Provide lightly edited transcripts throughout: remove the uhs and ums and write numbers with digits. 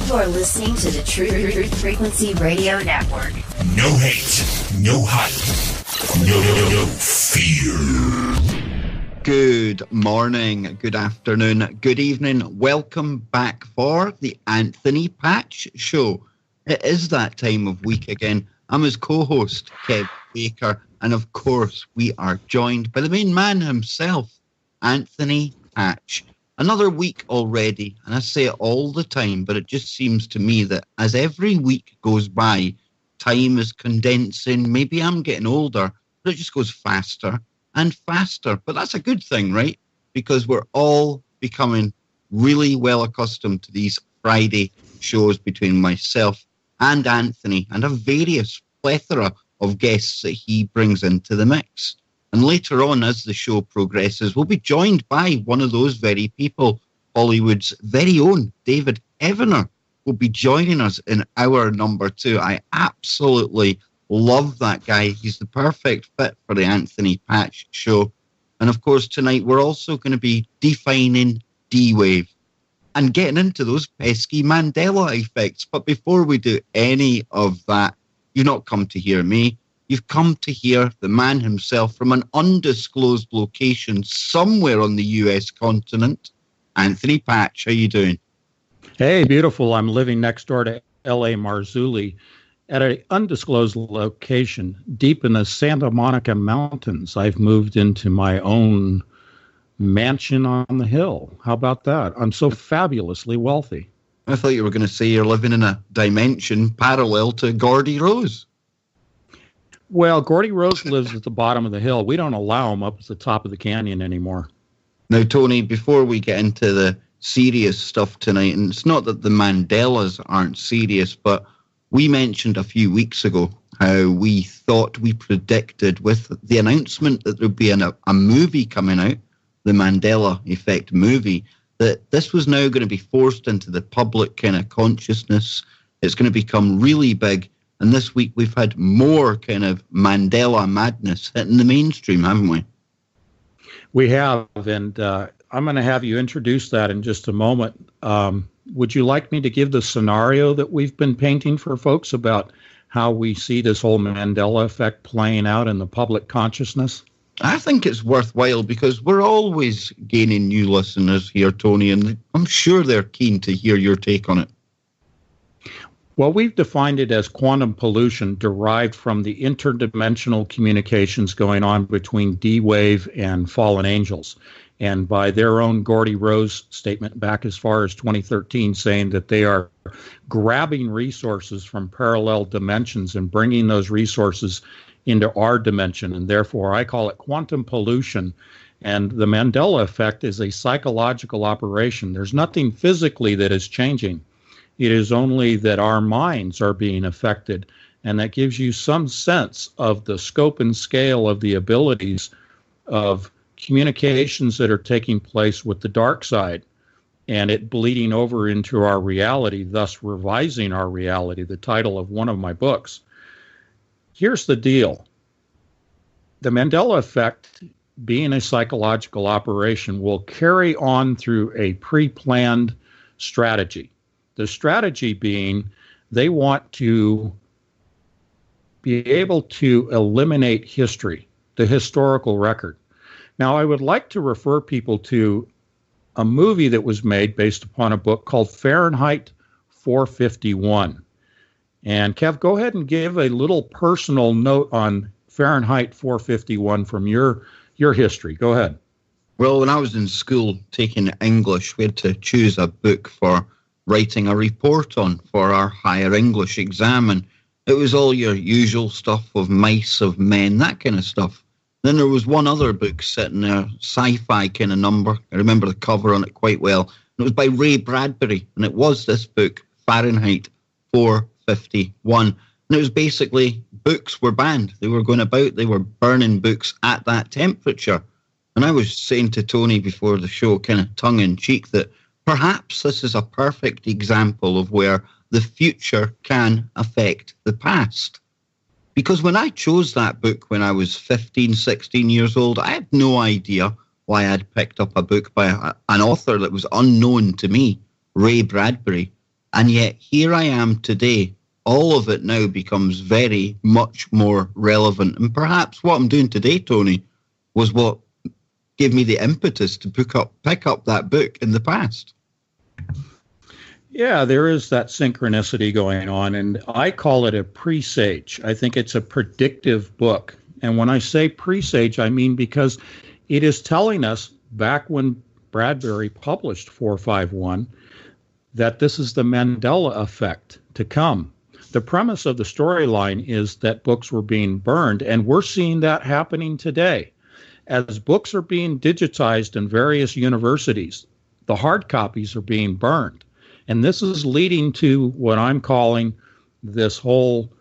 You're listening to the Truth Frequency Radio Network. No hate, no hype, no fear. Good morning, good afternoon, good evening. Welcome back for the Anthony Patch Show. It is that time of week again. I'm his co-host, Kev Baker, and of course we are joined by the main man himself, Anthony Patch. Another week already, and I say it all the time, but it just seems to me that as every week goes by, time is condensing. Maybe I'm getting older, but it just goes faster and faster. But that's a good thing, right? Because we're all becoming really well accustomed to these Friday shows between myself and Anthony, and a various plethora of guests that he brings into the mix. And later on, as the show progresses, we'll be joined by one of those very people. Hollywood's very own David Evener will be joining us in hour number 2. I absolutely love that guy. He's the perfect fit for the Anthony Patch Show. And of course, tonight we're also going to be defining D-Wave and getting into those pesky Mandela effects. But before we do any of that, you've not come to hear me. You've come to hear the man himself from an undisclosed location somewhere on the US continent. Anthony Patch, how you doing? Hey, beautiful. I'm living next door to L.A. Marzulli at an undisclosed location deep in the Santa Monica Mountains. I've moved into my own mansion on the hill. How about that? I'm so fabulously wealthy. I thought you were going to say you're living in a dimension parallel to Gordy Rose. Well, Gordy Rose lives at the bottom of the hill. We don't allow him up at the top of the canyon anymore. Now, Tony, before we get into the serious stuff tonight, and it's not that the Mandelas aren't serious, but we mentioned a few weeks ago how we thought we predicted with the announcement that there would be a movie coming out, the Mandela Effect movie, that this was now going to be forced into the public kind of consciousness. It's going to become really big. And this week we've had more kind of Mandela madness hitting the mainstream, haven't we? We have, and I'm going to have you introduce that in just a moment. Would you like me to give the scenario that we've been painting for folks about how we see this whole Mandela effect playing out in the public consciousness? I think it's worthwhile because we're always gaining new listeners here, Tony, and I'm sure they're keen to hear your take on it. Well, we've defined it as quantum pollution derived from the interdimensional communications going on between D-Wave and fallen angels. And by their own Gordy Rose statement back as far as 2013, saying that they are grabbing resources from parallel dimensions and bringing those resources into our dimension. And therefore, I call it quantum pollution. And the Mandela effect is a psychological operation. There's nothing physically that is changing. It is only that our minds are being affected, and that gives you some sense of the scope and scale of the abilities of communications that are taking place with the dark side, and it bleeding over into our reality, thus revising our reality, the title of one of my books. Here's the deal. The Mandela effect, being a psychological operation, will carry on through a pre-planned strategy. The strategy being they want to be able to eliminate history, the historical record. Now, I would like to refer people to a movie that was made based upon a book called Fahrenheit 451. And Kev, go ahead and give a little personal note on Fahrenheit 451 from your history. Go ahead. Well, when I was in school taking English, we had to choose a book for writing a report on for our higher English exam, and it was all your usual stuff of mice, of men, that kind of stuff. Then there was one other book sitting there, sci-fi kind of number. I remember the cover on it quite well. And it was by Ray Bradbury, and it was this book, Fahrenheit 451. And it was basically books were banned. They were going about, they were burning books at that temperature. And I was saying to Tony before the show, kind of tongue-in-cheek, that perhaps this is a perfect example of where the future can affect the past. Because when I chose that book when I was 15, 16 years old, I had no idea why I'd picked up a book by an author that was unknown to me, Ray Bradbury. And yet here I am today. All of it now becomes very much more relevant. And perhaps what I'm doing today, Tony, was what gave me the impetus to pick up that book in the past. Yeah, there is that synchronicity going on, and I call it a presage. I think it's a predictive book. And when I say presage, I mean because it is telling us back when Bradbury published 451 that this is the Mandela Effect to come. The premise of the storyline is that books were being burned, and we're seeing that happening today. As books are being digitized in various universities, the hard copies are being burned. And this is leading to what I'm calling this whole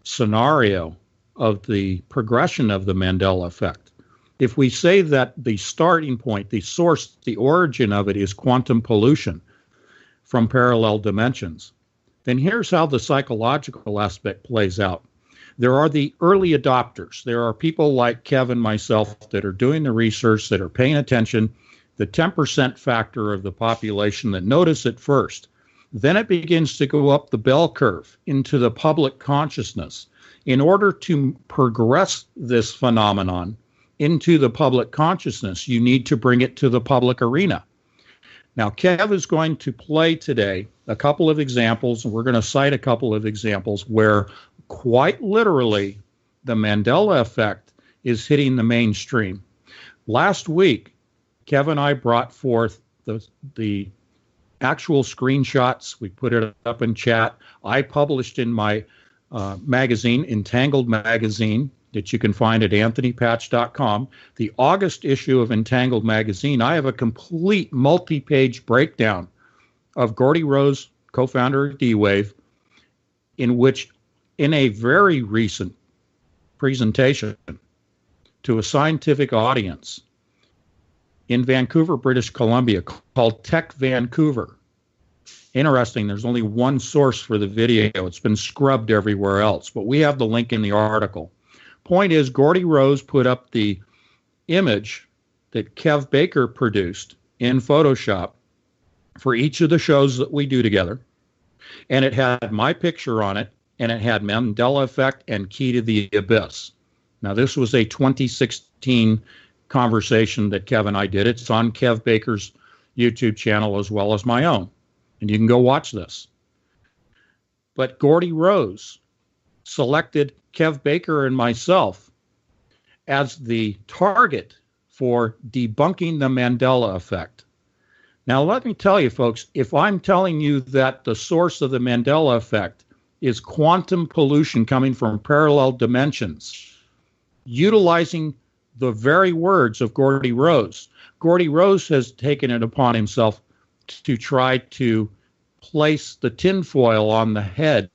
scenario of the progression of the Mandela Effect. If we say that the starting point, the source, the origin of it is quantum pollution from parallel dimensions, then here's how the psychological aspect plays out. There are the early adopters. There are people like Kev and myself that are doing the research, that are paying attention, the 10% factor of the population that notice it first. Then it begins to go up the bell curve into the public consciousness. In order to progress this phenomenon into the public consciousness, you need to bring it to the public arena. Now, Kev is going to play today a couple of examples, and we're going to cite a couple of examples where quite literally the Mandela Effect is hitting the mainstream. Last week, Kev and I brought forth the actual screenshots. We put it up in chat. I published in my magazine, Entangled Magazine, that you can find at anthonypatch.com. The August issue of Entangled Magazine, I have a complete multi-page breakdown of Gordy Rose, co-founder of D-Wave, in which, in a very recent presentation to a scientific audience in Vancouver, British Columbia, called Tech Vancouver. Interesting, there's only one source for the video. It's been scrubbed everywhere else, but we have the link in the article. Point is, Gordy Rose put up the image that Kev Baker produced in Photoshop for each of the shows that we do together, and it had my picture on it, and it had Mandela Effect and Key to the Abyss. Now, this was a 2016 conversation that Kev and I did. It's on Kev Baker's YouTube channel as well as my own, and you can go watch this. But Gordy Rose selected Kev Baker and myself as the target for debunking the Mandela Effect. Now, let me tell you, folks, if I'm telling you that the source of the Mandela Effect is quantum pollution coming from parallel dimensions, utilizing the very words of Gordy Rose. Gordy Rose has taken it upon himself to try to place the tinfoil on the head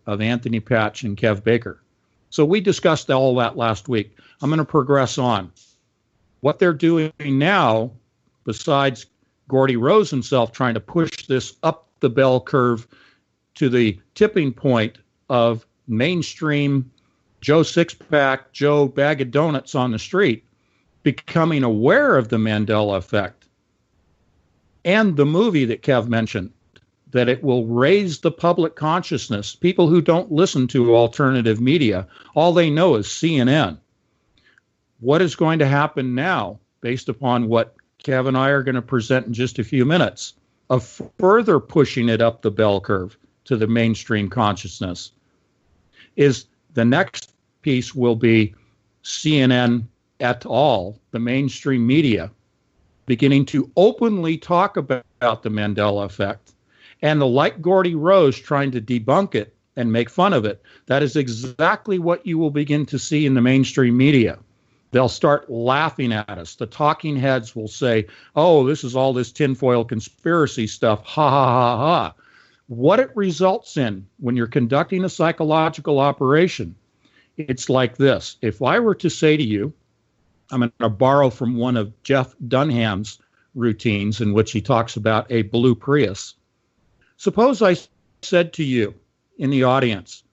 of Anthony Patch and Kev Baker. So we discussed all that last week. I'm going to progress on. What they're doing now, besides Gordy Rose himself trying to push this up the bell curve to the tipping point of mainstream Joe Sixpack, Joe Bag of Donuts on the street, becoming aware of the Mandela Effect, and the movie that Kev mentioned, that it will raise the public consciousness. People who don't listen to alternative media, all they know is CNN. What is going to happen now, based upon what Kev and I are going to present in just a few minutes, of further pushing it up the bell curve to the mainstream consciousness, is the next piece will be CNN et al., the mainstream media, beginning to openly talk about the Mandela Effect, and like Gordy Rose trying to debunk it and make fun of it. That is exactly what you will begin to see in the mainstream media. They'll start laughing at us. The talking heads will say, oh, this is all this tinfoil conspiracy stuff, ha, ha, ha, ha. What it results in when you're conducting a psychological operation, it's like this. If I were to say to you, I'm going to borrow from one of Jeff Dunham's routines in which he talks about a blue Prius. Suppose I said to you in the audience,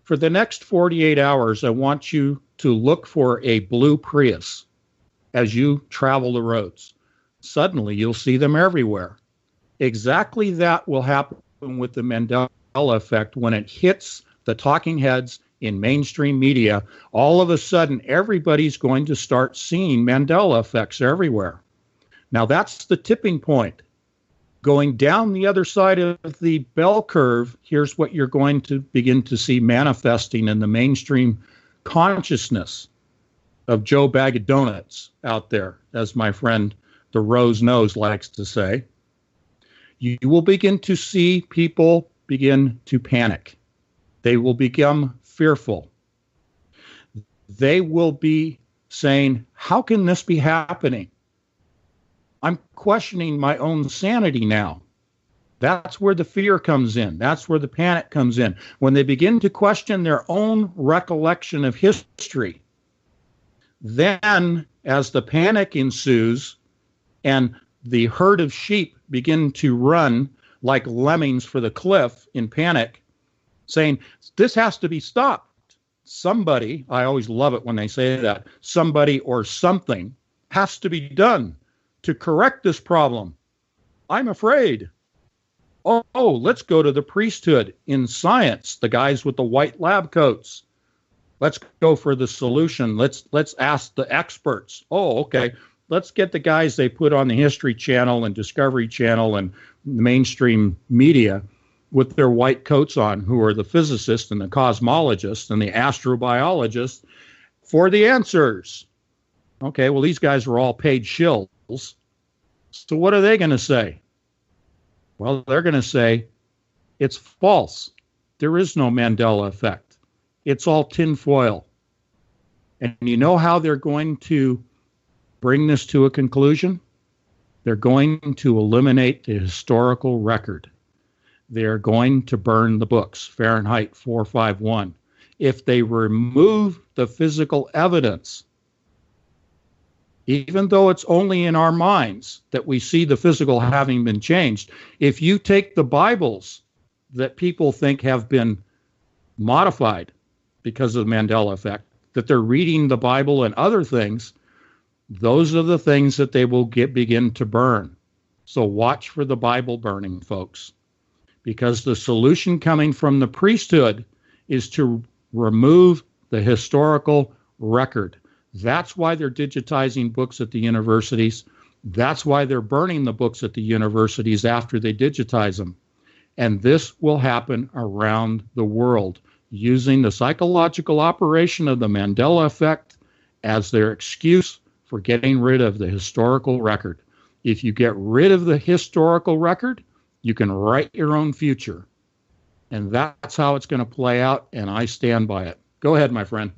for the next 48 hours, I want you to look for a blue Prius as you travel the roads. Suddenly, you'll see them everywhere. Exactly that will happen happen with the Mandela Effect when it hits the talking heads in mainstream media. All of a sudden, everybody's going to start seeing Mandela effects everywhere. Now, that's the tipping point. Going down the other side of the bell curve, here's what you're going to begin to see manifesting in the mainstream consciousness of Joe Bag of Donuts out there, as my friend the Rose Nose likes to say. You will begin to see people begin to panic. They will become fearful. They will be saying, how can this be happening? I'm questioning my own sanity now. That's where the fear comes in. That's where the panic comes in. When they begin to question their own recollection of history, then as the panic ensues and the herd of sheep begin to run like lemmings for the cliff in panic, saying, this has to be stopped. Somebody, I always love it when they say that, somebody or something has to be done to correct this problem. I'm afraid. Oh, let's go to the priesthood in science, the guys with the white lab coats. Let's go for the solution. Let's ask the experts. Oh, okay. Let's get the guys they put on the History Channel and Discovery Channel and mainstream media with their white coats on, who are the physicists and the cosmologists and the astrobiologists, for the answers. Okay, well, these guys are all paid shills. So what are they going to say? Well, they're going to say, it's false. There is no Mandela effect. It's all tinfoil. And you know how they're going to bring this to a conclusion? They're going to eliminate the historical record. They're going to burn the books, Fahrenheit 451. If they remove the physical evidence, even though it's only in our minds that we see the physical having been changed, if you take the Bibles that people think have been modified because of the Mandela effect, that they're reading the Bible and other things, those are the things that they will begin to burn. So watch for the Bible burning, folks, because the solution coming from the priesthood is to remove the historical record. That's why they're digitizing books at the universities. That's why they're burning the books at the universities after they digitize them. And this will happen around the world using the psychological operation of the Mandela effect as their excuse for getting rid of the historical record. If you get rid of the historical record, you can write your own future. And that's how it's going to play out, and I stand by it. Go ahead, my friend.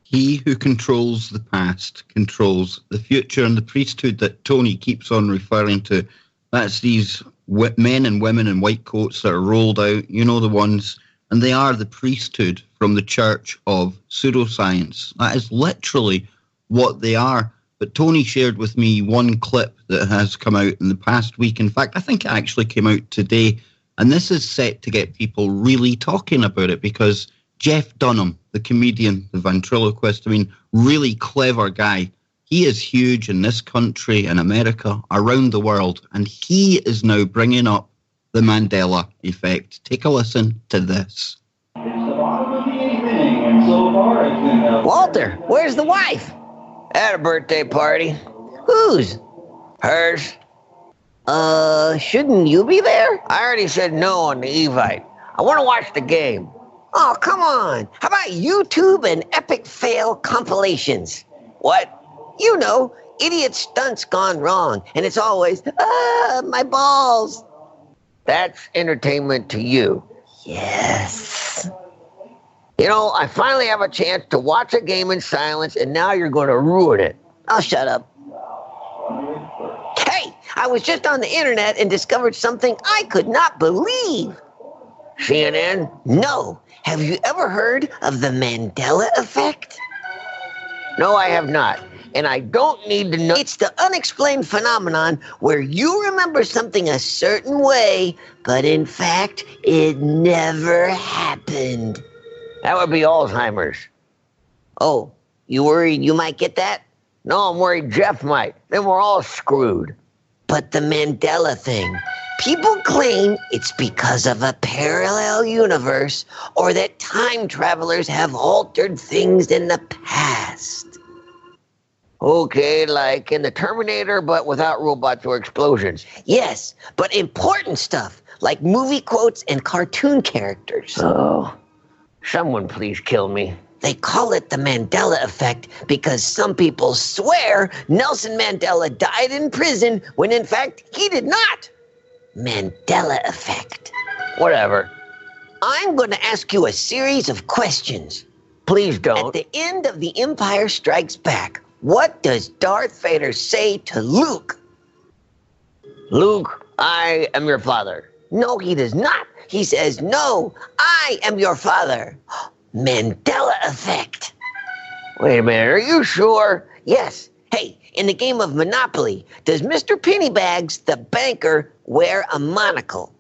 He who controls the past controls the future, and the priesthood that Tony keeps on referring to, that's these men and women in white coats that are rolled out, you know the ones, and they are the priesthood from the church of pseudoscience. That is literally what they are. But Tony shared with me one clip that has come out in the past week. In fact, I think it actually came out today, and this is set to get people really talking about it, because Jeff Dunham, the comedian, the ventriloquist, I mean, really clever guy. He is huge in this country, in America, around the world, and he is now bringing up the Mandela effect. Take a listen to this. It's the bottom of the 8th inning, and so far it's been... Walter, where's the wife? At a birthday party. Whose? Hers. Shouldn't you be there? I already said no on the Evite. I want to watch the game. Oh, come on. How about YouTube and epic fail compilations? What? You know, idiot stunts gone wrong, and it's always, my balls. That's entertainment to you. Yes. You know, I finally have a chance to watch a game in silence, and now you're going to ruin it. I'll shut up. Hey, I was just on the internet and discovered something I could not believe. CNN? No. Have you ever heard of the Mandela Effect? No, I have not. And I don't need to know. It's the unexplained phenomenon where you remember something a certain way, but in fact, it never happened. That would be Alzheimer's. Oh, you worried you might get that? No, I'm worried Jeff might. Then we're all screwed. but the Mandela thing. People claim it's because of a parallel universe or that time travelers have altered things in the past. Okay, like in the Terminator, but without robots or explosions. Yes, but important stuff, like movie quotes and cartoon characters. Oh, someone please kill me. They call it the Mandela Effect because some people swear Nelson Mandela died in prison when in fact he did not. Mandela Effect. Whatever. I'm going to ask you a series of questions. Please don't. At the end of The Empire Strikes Back, what does Darth Vader say to Luke? Luke, I am your father. No, he does not. He says, no, I am your father. Mandela Effect. Wait a minute, are you sure? Yes. Hey, in the game of Monopoly, does Mr. Pennybags, the banker, wear a monocle?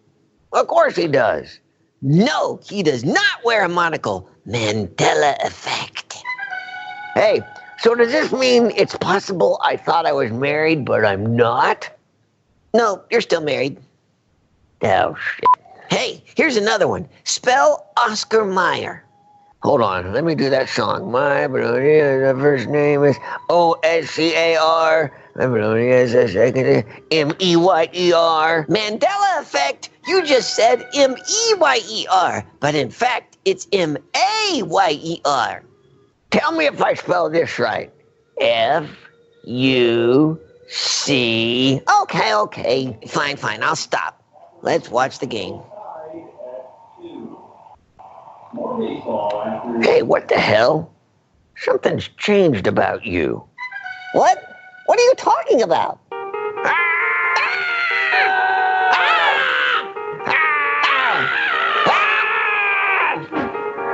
Of course he does. No, he does not wear a monocle. Mandela Effect. Hey, so does this mean it's possible I thought I was married, but I'm not? No, you're still married. Oh, shit. Hey, here's another one. Spell Oscar Mayer. Hold on, let me do that song. My the first name is Oscar. My is the second Meyer. Mandela Effect. You just said Meyer, but in fact it's Mayer. Tell me if I spell this right. F-U-C. Okay. Fine. I'll stop. Let's watch the game. Hey, what the hell? Something's changed about you. What? What are you talking about?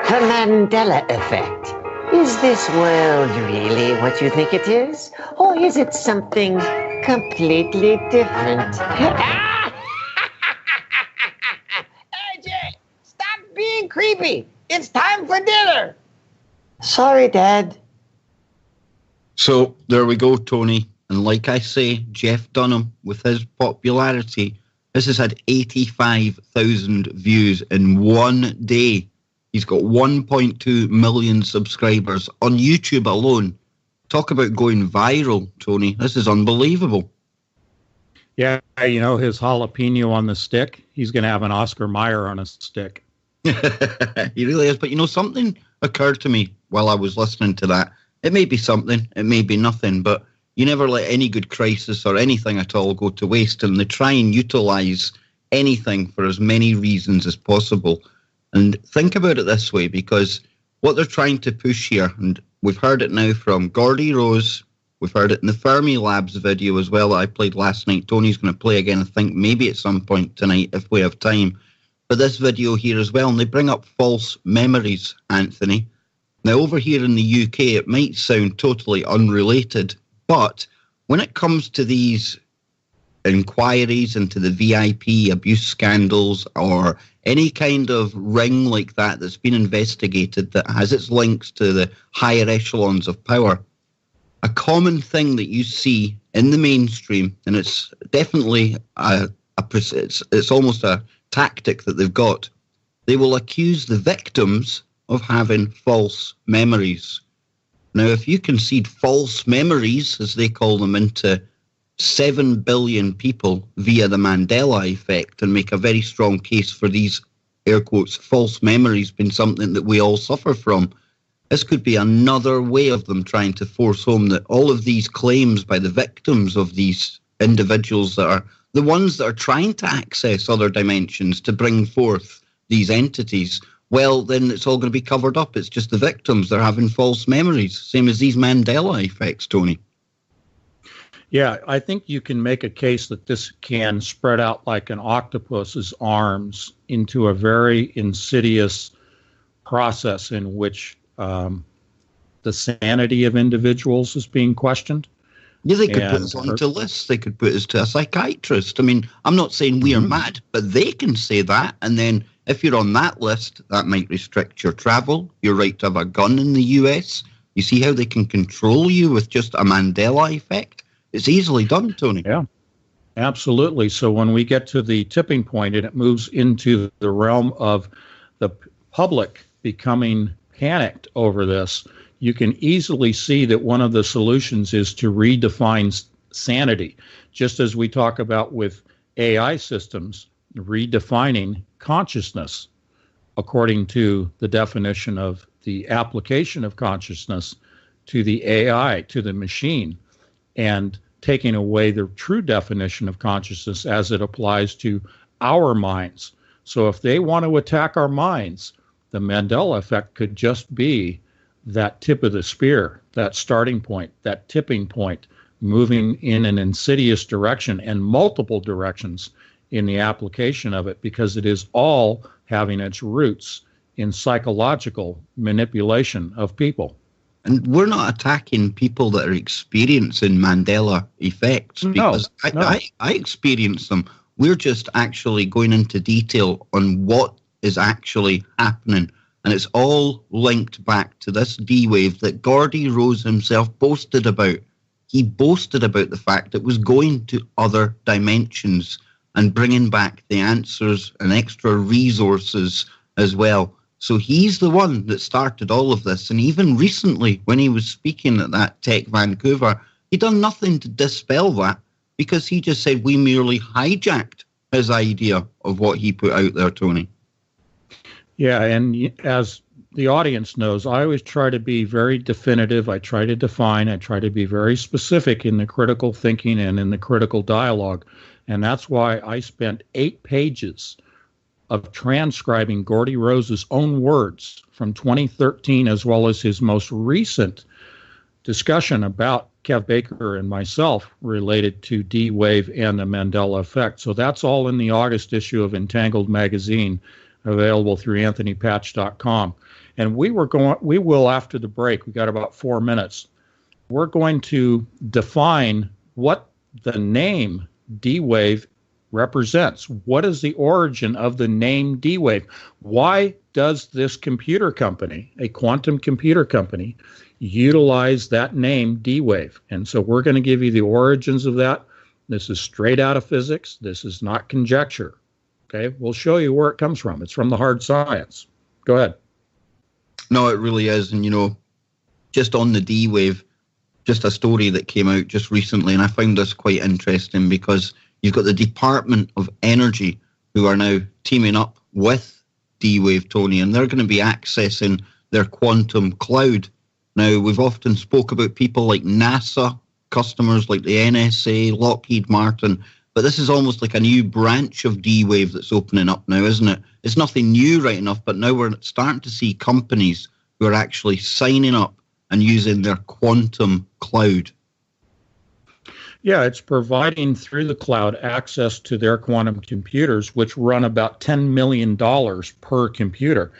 The Mandela Effect. Is this world really what you think it is? Or is it something completely different? AJ, stop being creepy. It's time for dinner. Sorry, Dad. So there we go, Tony. And like I say, Jeff Dunham, with his popularity, this has had 85,000 views in one day. He's got 1.2 million subscribers on YouTube alone. Talk about going viral, Tony. This is unbelievable. Yeah, you know, his jalapeno on the stick, he's going to have an Oscar Mayer on a stick. He really is. But, you know, something occurred to me while I was listening to that. It may be something, it may be nothing, but you never let any good crisis or anything at all go to waste, and they try and utilise anything for as many reasons as possible. And think about it this way, because what they're trying to push here, and we've heard it now from Gordy Rose, we've heard it in the Fermi Labs video as well that I played last night. Tony's going to play again, I think, maybe at some point tonight if we have time. But this video here as well, and they bring up false memories, Anthony. Now, over here in the UK, it might sound totally unrelated, but when it comes to these inquiries into the VIP abuse scandals or any kind of ring like that that's been investigated that has its links to the higher echelons of power, a common thing that you see in the mainstream, and it's definitely it's almost a tactic that they've got, they will accuse the victims of having false memories. Now, if you concede false memories, as they call them, into 7 billion people via the Mandela Effect and make a very strong case for these, air quotes, false memories being something that we all suffer from, this could be another way of them trying to force home that all of these claims by the victims of these individuals that are the ones that are trying to access other dimensions to bring forth these entities, well, then it's all going to be covered up. It's just the victims. They're having false memories, same as these Mandela effects, Tony. Yeah, I think you can make a case that this can spread out like an octopus's arms into a very insidious process in which the sanity of individuals is being questioned. Yeah, they could put us onto lists. They could put us to a psychiatrist. I mean, I'm not saying we are mad, but they can say that. And then if you're on that list, that might restrict your travel, your right to have a gun in the US. You see how they can control you with just a Mandela effect? It's easily done, Tony. Yeah. Absolutely. So when we get to the tipping point and it moves into the realm of the public becoming panicked over this, you can easily see that one of the solutions is to redefine sanity, just as we talk about with AI systems, redefining consciousness according to the definition of the application of consciousness to the AI, to the machine, and taking away the true definition of consciousness as it applies to our minds. So if they want to attack our minds, the Mandela effect could just be that tip of the spear, that starting point, that tipping point, moving in an insidious direction and multiple directions in the application of it, because it is all having its roots in psychological manipulation of people. And we're not attacking people that are experiencing Mandela effects, because I experience them. We're just actually going into detail on what is actually happening. And it's all linked back to this D-Wave that Gordy Rose himself boasted about. He boasted about the fact that it was going to other dimensions and bringing back the answers and extra resources as well. So he's the one that started all of this. And even recently, when he was speaking at that Tech Vancouver, he done nothing to dispel that, because he just said we merely hijacked his idea of what he put out there, Tony. Yeah, and as the audience knows, I always try to be very definitive. I try to define. I try to be very specific in the critical thinking and in the critical dialogue. And that's why I spent 8 pages of transcribing Gordy Rose's own words from 2013, as well as his most recent discussion about Kev Baker and myself related to D-Wave and the Mandela Effect. So that's all in the August issue of Entangled Magazine, available through anthonypatch.com. And we will, after the break, we got about 4 minutes, we're going to define what the name D-Wave represents. What is the origin of the name D-Wave? Why does this computer company, a quantum computer company, utilize that name D-Wave? And so we're going to give you the origins of that. This is straight out of physics. This is not conjecture. Okay, we'll show you where it comes from. It's from the hard science. Go ahead. No, it really is. And, just on the D-Wave, just a story that came out just recently, and I found this quite interesting, because you've got the Department of Energy who are now teaming up with D-Wave, Tony, and they're going to be accessing their quantum cloud. Now, we've often spoke about people like NASA, customers like the NSA, Lockheed Martin, but this is almost like a new branch of D-Wave that's opening up now, isn't it? It's nothing new right enough, but now we're starting to see companies who are actually signing up and using their quantum cloud. Yeah, it's providing through the cloud access to their quantum computers, which run about $10 million per computer.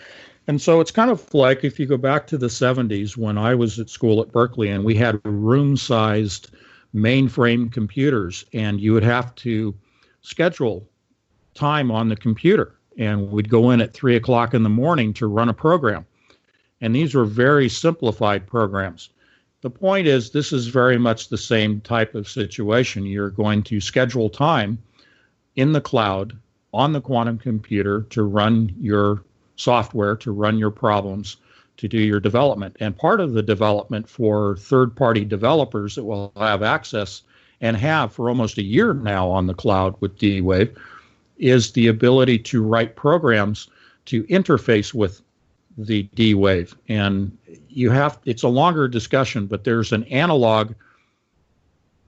And so it's kind of like if you go back to the 70s when I was at school at Berkeley and we had room-sized mainframe computers, and you would have to schedule time on the computer. And we'd go in at 3 o'clock in the morning to run a program. And these were very simplified programs. The point is, this is very much the same type of situation. You're going to schedule time in the cloud on the quantum computer to run your software, to run your problems, to do your development. And part of the development for third-party developers that will have access and have for almost a year now on the cloud with D-Wave is the ability to write programs to interface with the D-Wave. And it's a longer discussion, but there's an analog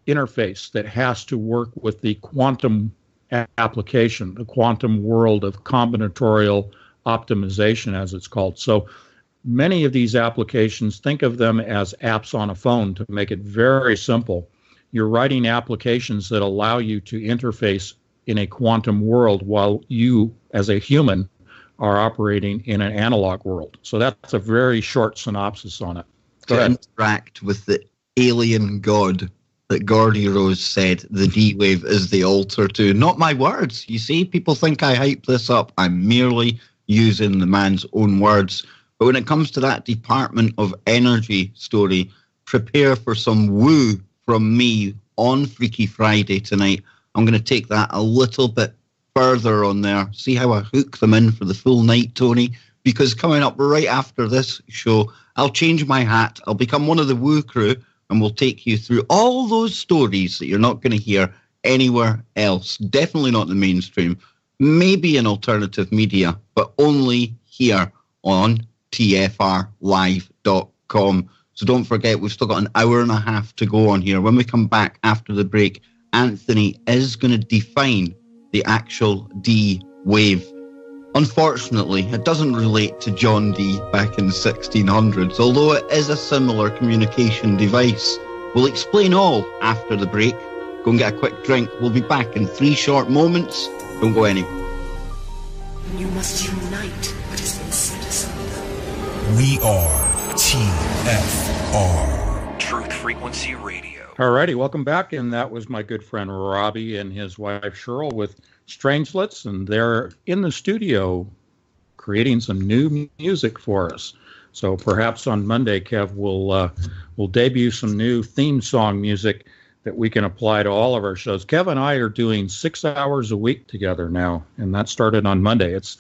interface that has to work with the quantum application, the quantum world of combinatorial optimization, as it's called. So many of these applications, think of them as apps on a phone to make it very simple. You're writing applications that allow you to interface in a quantum world while you, as a human, are operating in an analog world. So that's a very short synopsis on it. Go ahead. Interact with the alien god that Gordy Rose said the D-Wave is the altar to. Not my words. You see, people think I hype this up. I'm merely using the man's own words. But when it comes to that Department of Energy story, prepare for some woo from me on Freaky Friday tonight. I'm going to take that a little bit further on there. See how I hook them in for the full night, Tony? Because coming up right after this show, I'll change my hat. I'll become one of the Woo crew, and we'll take you through all those stories that you're not going to hear anywhere else. Definitely not the mainstream. Maybe in alternative media, but only here on tfrlive.com. So don't forget, we've still got an hour and a half to go on here. When we come back after the break, Anthony is going to define the actual D wave. Unfortunately, it doesn't relate to John Dee back in the 1600s, although it is a similar communication device. We'll explain all after the break. Go and get a quick drink. We'll be back in 3 short moments. Don't go anywhere. You must unite what has been set asunder. We are TFR. Truth Frequency Radio. Alrighty, welcome back. And that was my good friend Robbie and his wife Cheryl with Strangelets, and they're in the studio creating some new music for us. So perhaps on Monday, Kev, we'll debut some new theme song music that we can apply to all of our shows. Kev and I are doing 6 hours a week together now, and that started on Monday. It's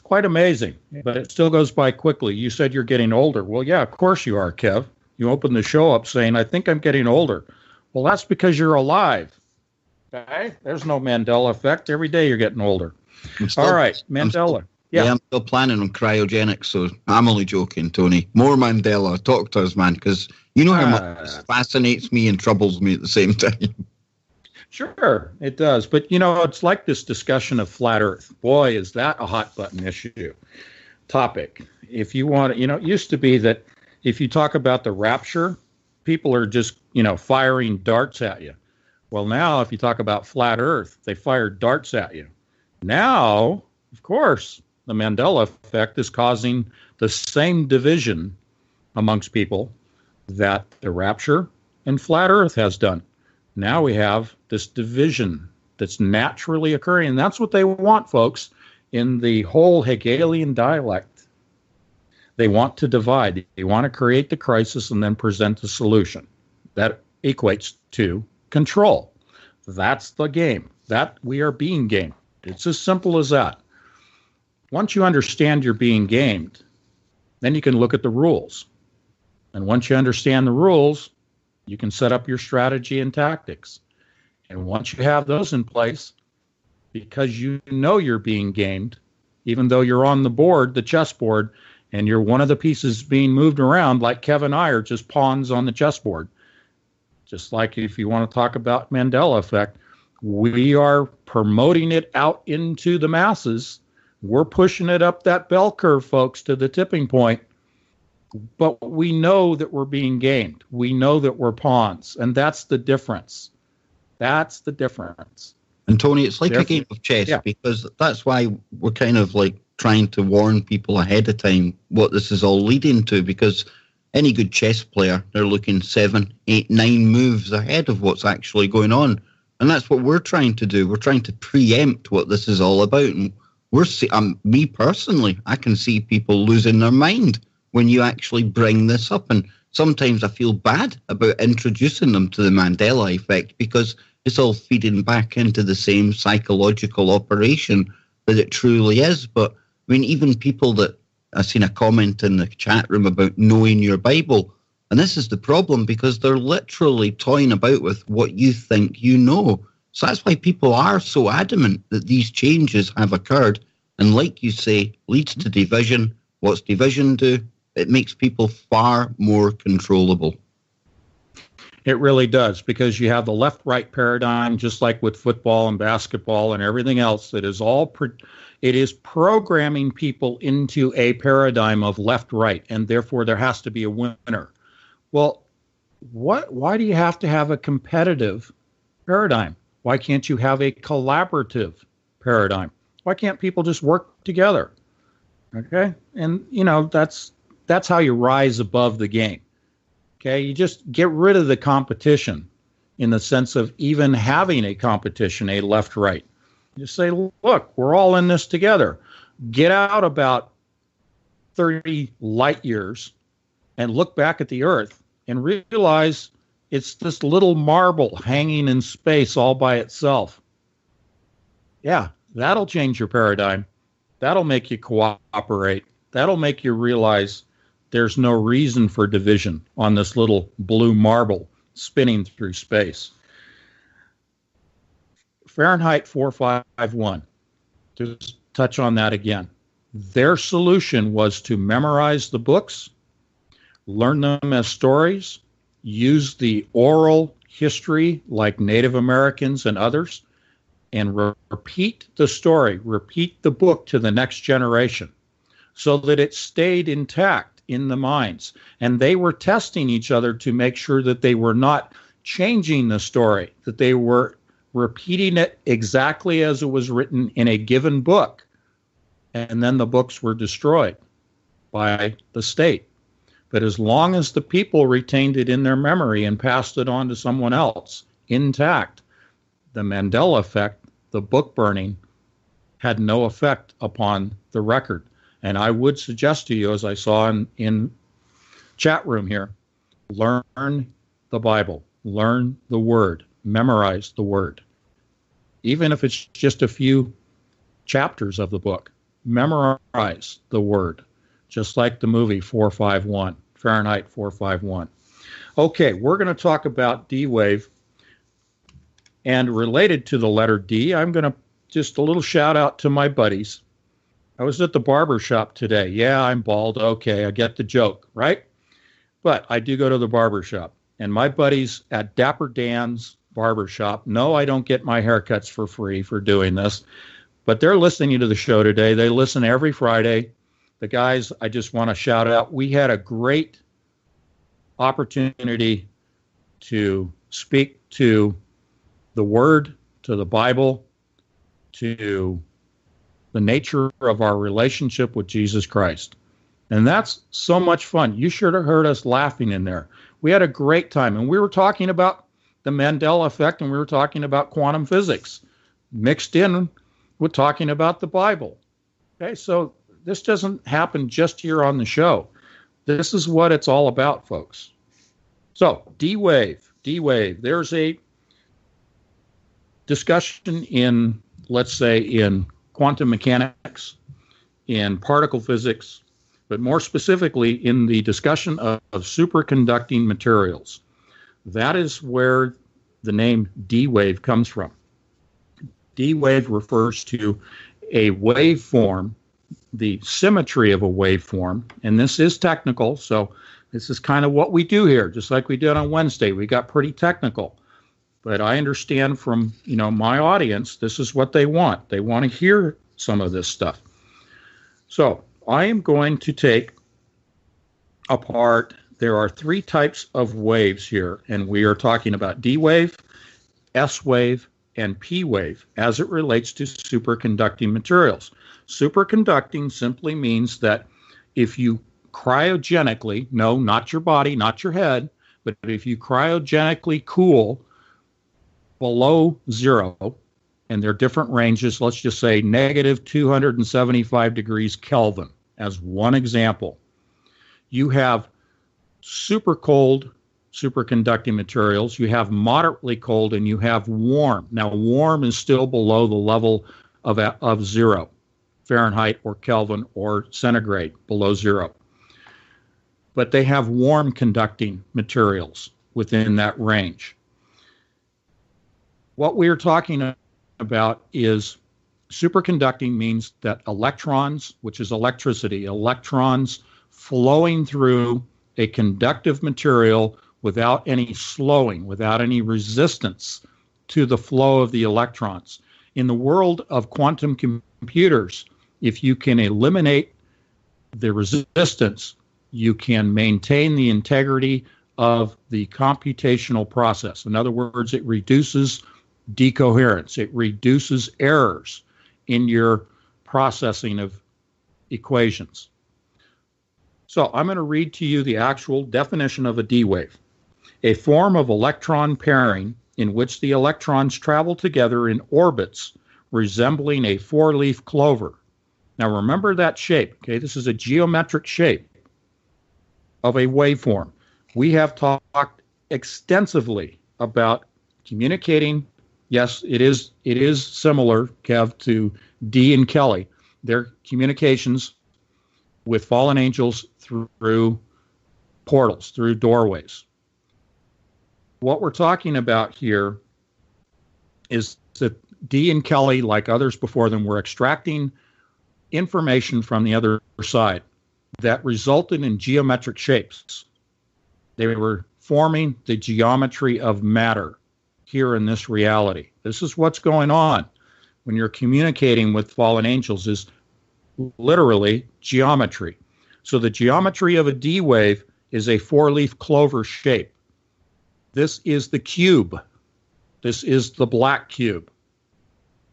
quite amazing, but it still goes by quickly. You said you're getting older. Well, yeah, of course you are, Kev. You opened the show up saying, I think I'm getting older. Well, that's because you're alive. Okay? There's no Mandela effect. Every day you're getting older. All right, Mandela. I'm still planning on cryogenics, so I'm only joking, Tony. More Mandela. Talk to us, man, because you know how much this fascinates me and troubles me at the same time. Sure, it does. But, you know, it's like this discussion of flat Earth. Boy, is that a hot button topic. If you want, you know, it used to be that if you talk about the rapture, people are just, you know, firing darts at you. Well, now, if you talk about flat Earth, they fire darts at you. Now, of course, the Mandela effect is causing the same division amongst people that the rapture and flat Earth has done. Now we have this division that's naturally occurring, and that's what they want, folks, in the whole Hegelian dialect. They want to divide. They want to create the crisis and then present the solution. That equates to control. That's the game. That we are being gamed. It's as simple as that. Once you understand you're being gamed, then you can look at the rules. And once you understand the rules, you can set up your strategy and tactics. And once you have those in place, because you know you're being gamed, even though you're on the board, the chessboard, and you're one of the pieces being moved around, like Kevin and I are just pawns on the chessboard. Just like if you want to talk about Mandela effect, we are promoting it out into the masses. We're pushing it up that bell curve, folks, to the tipping point. But we know that we're being gamed. We know that we're pawns. And that's the difference. That's the difference. And Tony, it's like a game of chess, because that's why we're kind of like trying to warn people ahead of time what this is all leading to, because any good chess player, they're looking 7, 8, 9 moves ahead of what's actually going on. And that's what we're trying to do. We're trying to preempt what this is all about. And me personally, I can see people losing their mind when you actually bring this up. And sometimes I feel bad about introducing them to the Mandela effect, because it's all feeding back into the same psychological operation that it truly is. But I mean, even people that I've seen a comment in the chat room about knowing your Bible. And this is the problem, because they're literally toying about with what you think you know. So that's why people are so adamant that these changes have occurred. And like you say, leads to division. What's division do? It makes people far more controllable. It really does, because you have the left-right paradigm, just like with football and basketball and everything else. That is all. It is programming people into a paradigm of left-right, and therefore there has to be a winner. Well, why do you have to have a competitive paradigm? Why can't you have a collaborative paradigm? Why can't people just work together? Okay, and you know that's how you rise above the game. Okay, you just get rid of the competition in the sense of even having a competition, a left-right. You say, look, we're all in this together. Get out about 30 light years and look back at the Earth and realize it's this little marble hanging in space all by itself. Yeah, that'll change your paradigm. That'll make you cooperate. That'll make you realize there's no reason for division on this little blue marble spinning through space. Fahrenheit 451, just touch on that again. Their solution was to memorize the books, learn them as stories, use the oral history like Native Americans and others, and repeat the story, repeat the book to the next generation so that it stayed intact in the minds. And they were testing each other to make sure that they were not changing the story, that they were repeating it exactly as it was written in a given book. And then the books were destroyed by the state. But as long as the people retained it in their memory and passed it on to someone else intact, the Mandela Effect, the book burning, had no effect upon the record. And I would suggest to you, as I saw in chat room here, learn the Bible, learn the Word, memorize the Word. Even if it's just a few chapters of the book, memorize the Word, just like the movie 451, Fahrenheit 451. Okay, we're going to talk about D-Wave. And related to the letter D, I'm going to just a little shout out to my buddies. I was at the barber shop today. Yeah, I'm bald. Okay, I get the joke, right? But I do go to the barber shop. And my buddies at Dapper Dan's barber shop, no, I don't get my haircuts for free for doing this. But they're listening to the show today. They listen every Friday. The guys, I just want to shout out. We had a great opportunity to speak to the Word, to the Bible, to the nature of our relationship with Jesus Christ. And that's so much fun. You should have heard us laughing in there. We had a great time. And we were talking about the Mandela Effect, and we were talking about quantum physics, mixed in with talking about the Bible. Okay, so this doesn't happen just here on the show. This is what it's all about, folks. So, D-Wave. There's a discussion in, let's say, in quantum mechanics, in particle physics, but more specifically in the discussion of superconducting materials. That is where the name D-Wave comes from. D-Wave refers to a waveform, the symmetry of a waveform, and this is technical, so this is kind of what we do here, just like we did on Wednesday. We got pretty technical. But I understand from, my audience, this is what they want. They want to hear some of this stuff. So I am going to take apart, there are three types of waves here, and we are talking about D wave, S wave, and P wave as it relates to superconducting materials. Superconducting simply means that if you cryogenically, no, not your body, not your head, but if you cryogenically cool below zero, and there are different ranges, let's just say negative 275 degrees Kelvin as one example. You have super cold superconducting materials, you have moderately cold, and you have warm. Now, warm is still below the level of zero, Fahrenheit or Kelvin or centigrade, below zero. But they have warm conducting materials within that range. What we are talking about is superconducting means that electrons, which is electricity, electrons flowing through a conductive material without any slowing, without any resistance to the flow of the electrons. In the world of quantum computers, if you can eliminate the resistance, you can maintain the integrity of the computational process. In other words, it reduces decoherence. It reduces errors in your processing of equations. So I'm going to read to you the actual definition of a D wave. A form of electron pairing in which the electrons travel together in orbits resembling a four-leaf clover. Now remember that shape, okay? This is a geometric shape of a waveform. We have talked extensively about communicating, Yes, it is. It is similar, Kev, to Dee and Kelly. Their communications with fallen angels through portals, through doorways. What we're talking about here is that Dee and Kelly, like others before them, were extracting information from the other side that resulted in geometric shapes. They were forming the geometry of matter here in this reality. This is what's going on when you're communicating with fallen angels, is literally geometry. So the geometry of a D wave is a four-leaf clover shape. This is the cube. This is the black cube.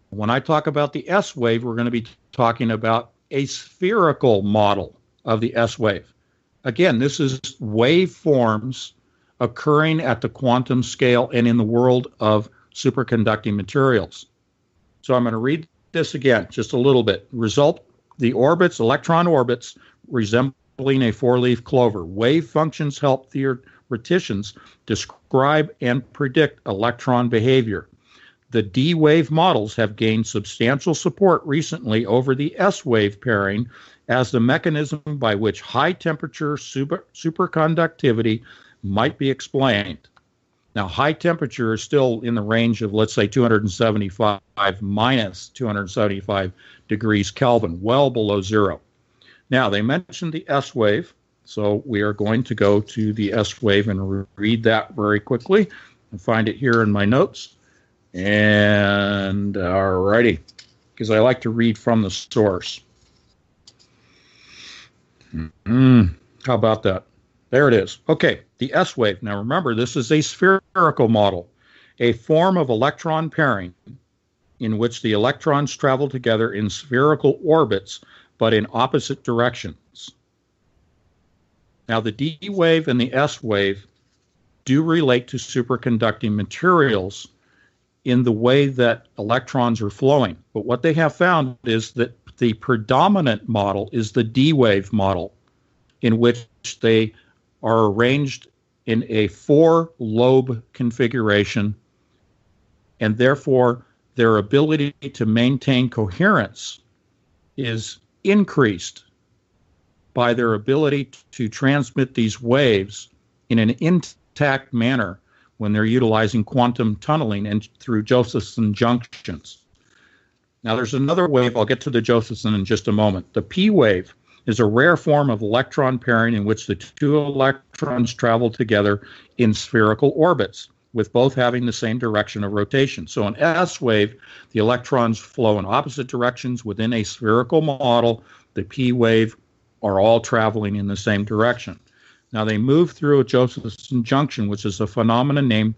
When I talk about the S wave, we're going to be talking about a spherical model of the S wave. Again, this is waveforms occurring at the quantum scale and in the world of superconducting materials. So I'm going to read this again just a little bit. Result, the orbits, electron orbits, resembling a four-leaf clover. Wave functions help theoreticians describe and predict electron behavior. The D-wave models have gained substantial support recently over the S-wave pairing as the mechanism by which high-temperature superconductivity might be explained. Now, high temperature is still in the range of, let's say, 275 minus 275 degrees Kelvin, well below zero. Now, they mentioned the S wave, so we are going to go to the S wave and read that very quickly and find it here in my notes. And all righty, because I like to read from the source. How about that? There it is. Okay, the S wave. Now remember, this is a spherical model, a form of electron pairing in which the electrons travel together in spherical orbits, but in opposite directions. Now the D wave and the S wave do relate to superconducting materials in the way that electrons are flowing. But what they have found is that the predominant model is the D wave model, in which they are arranged in a four-lobe configuration, and therefore their ability to maintain coherence is increased by their ability to transmit these waves in an intact manner when they're utilizing quantum tunneling and through Josephson junctions. Now there's another wave, I'll get to the Josephson in just a moment. The P wave is a rare form of electron pairing in which the two electrons travel together in spherical orbits, with both having the same direction of rotation. So in S wave, the electrons flow in opposite directions within a spherical model. The P wave are all traveling in the same direction. Now they move through a Josephson junction, which is a phenomenon named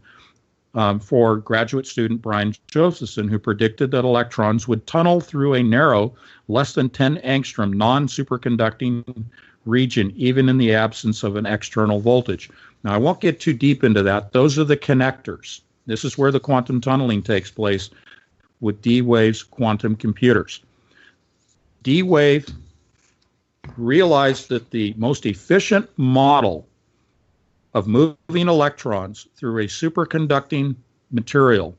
for graduate student Brian Josephson, who predicted that electrons would tunnel through a narrow, less than 10 angstrom non-superconducting region, even in the absence of an external voltage. Now, I won't get too deep into that. Those are the connectors. This is where the quantum tunneling takes place with D-Wave's quantum computers. D-Wave realized that the most efficient model of moving electrons through a superconducting material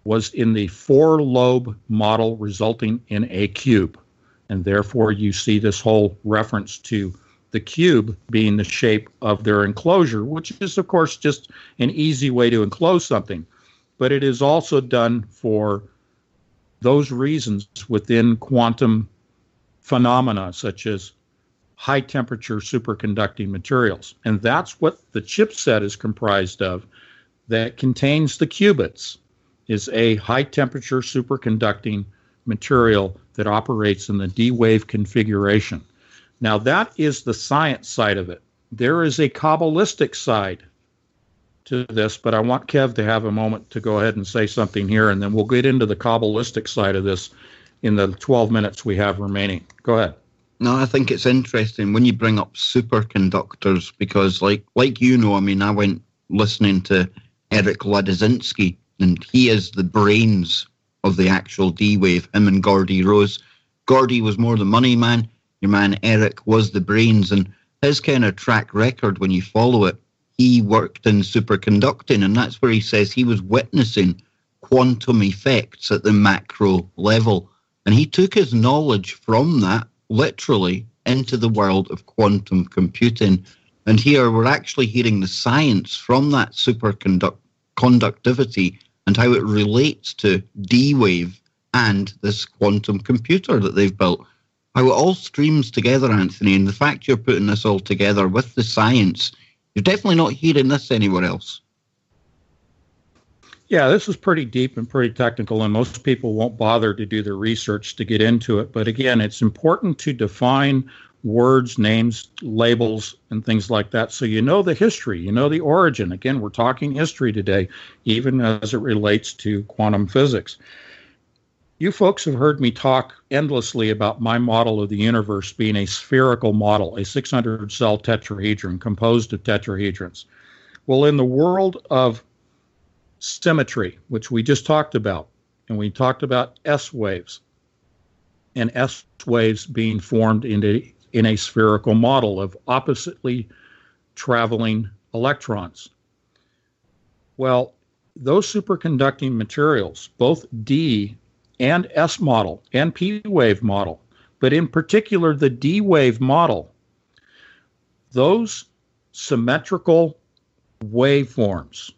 was in the four-lobe model, resulting in a cube. And therefore, you see this whole reference to the cube being the shape of their enclosure, which is, of course, just an easy way to enclose something. But it is also done for those reasons within quantum phenomena, such as high-temperature superconducting materials. And that's what the chipset is comprised of that contains the qubits, is a high-temperature superconducting material that operates in the D-wave configuration. Now, that is the science side of it. There is a Kabbalistic side to this, but I want Kev to have a moment to go ahead and say something here, and then we'll get into the Kabbalistic side of this in the 12 minutes we have remaining. Go ahead. No, I think it's interesting when you bring up superconductors, because like you know, I mean, I went listening to Eric Ladzinski, and he is the brains of the actual D-Wave, him and Gordy Rose. Gordy was more the money man. Your man Eric was the brains, and his kind of track record, when you follow it, he worked in superconducting, and that's where he says he was witnessing quantum effects at the macro level. And he took his knowledge from that literally into the world of quantum computing. And here we're actually hearing the science from that superconductivity and how it relates to D-Wave and this quantum computer that they've built. How it all streams together, Anthony, and the fact you're putting this all together with the science, you're definitely not hearing this anywhere else. Yeah, this is pretty deep and pretty technical, and most people won't bother to do the research to get into it. But again, it's important to define words, names, labels, and things like that, so you know the history, you know the origin. Again, we're talking history today, even as it relates to quantum physics. You folks have heard me talk endlessly about my model of the universe being a spherical model, a 600-cell tetrahedron composed of tetrahedrons. Well, in the world of symmetry, which we just talked about, and we talked about S waves, and S waves being formed in a spherical model of oppositely traveling electrons. Well, those superconducting materials, both D and S model and P wave model, but in particular the D wave model, those symmetrical waveforms,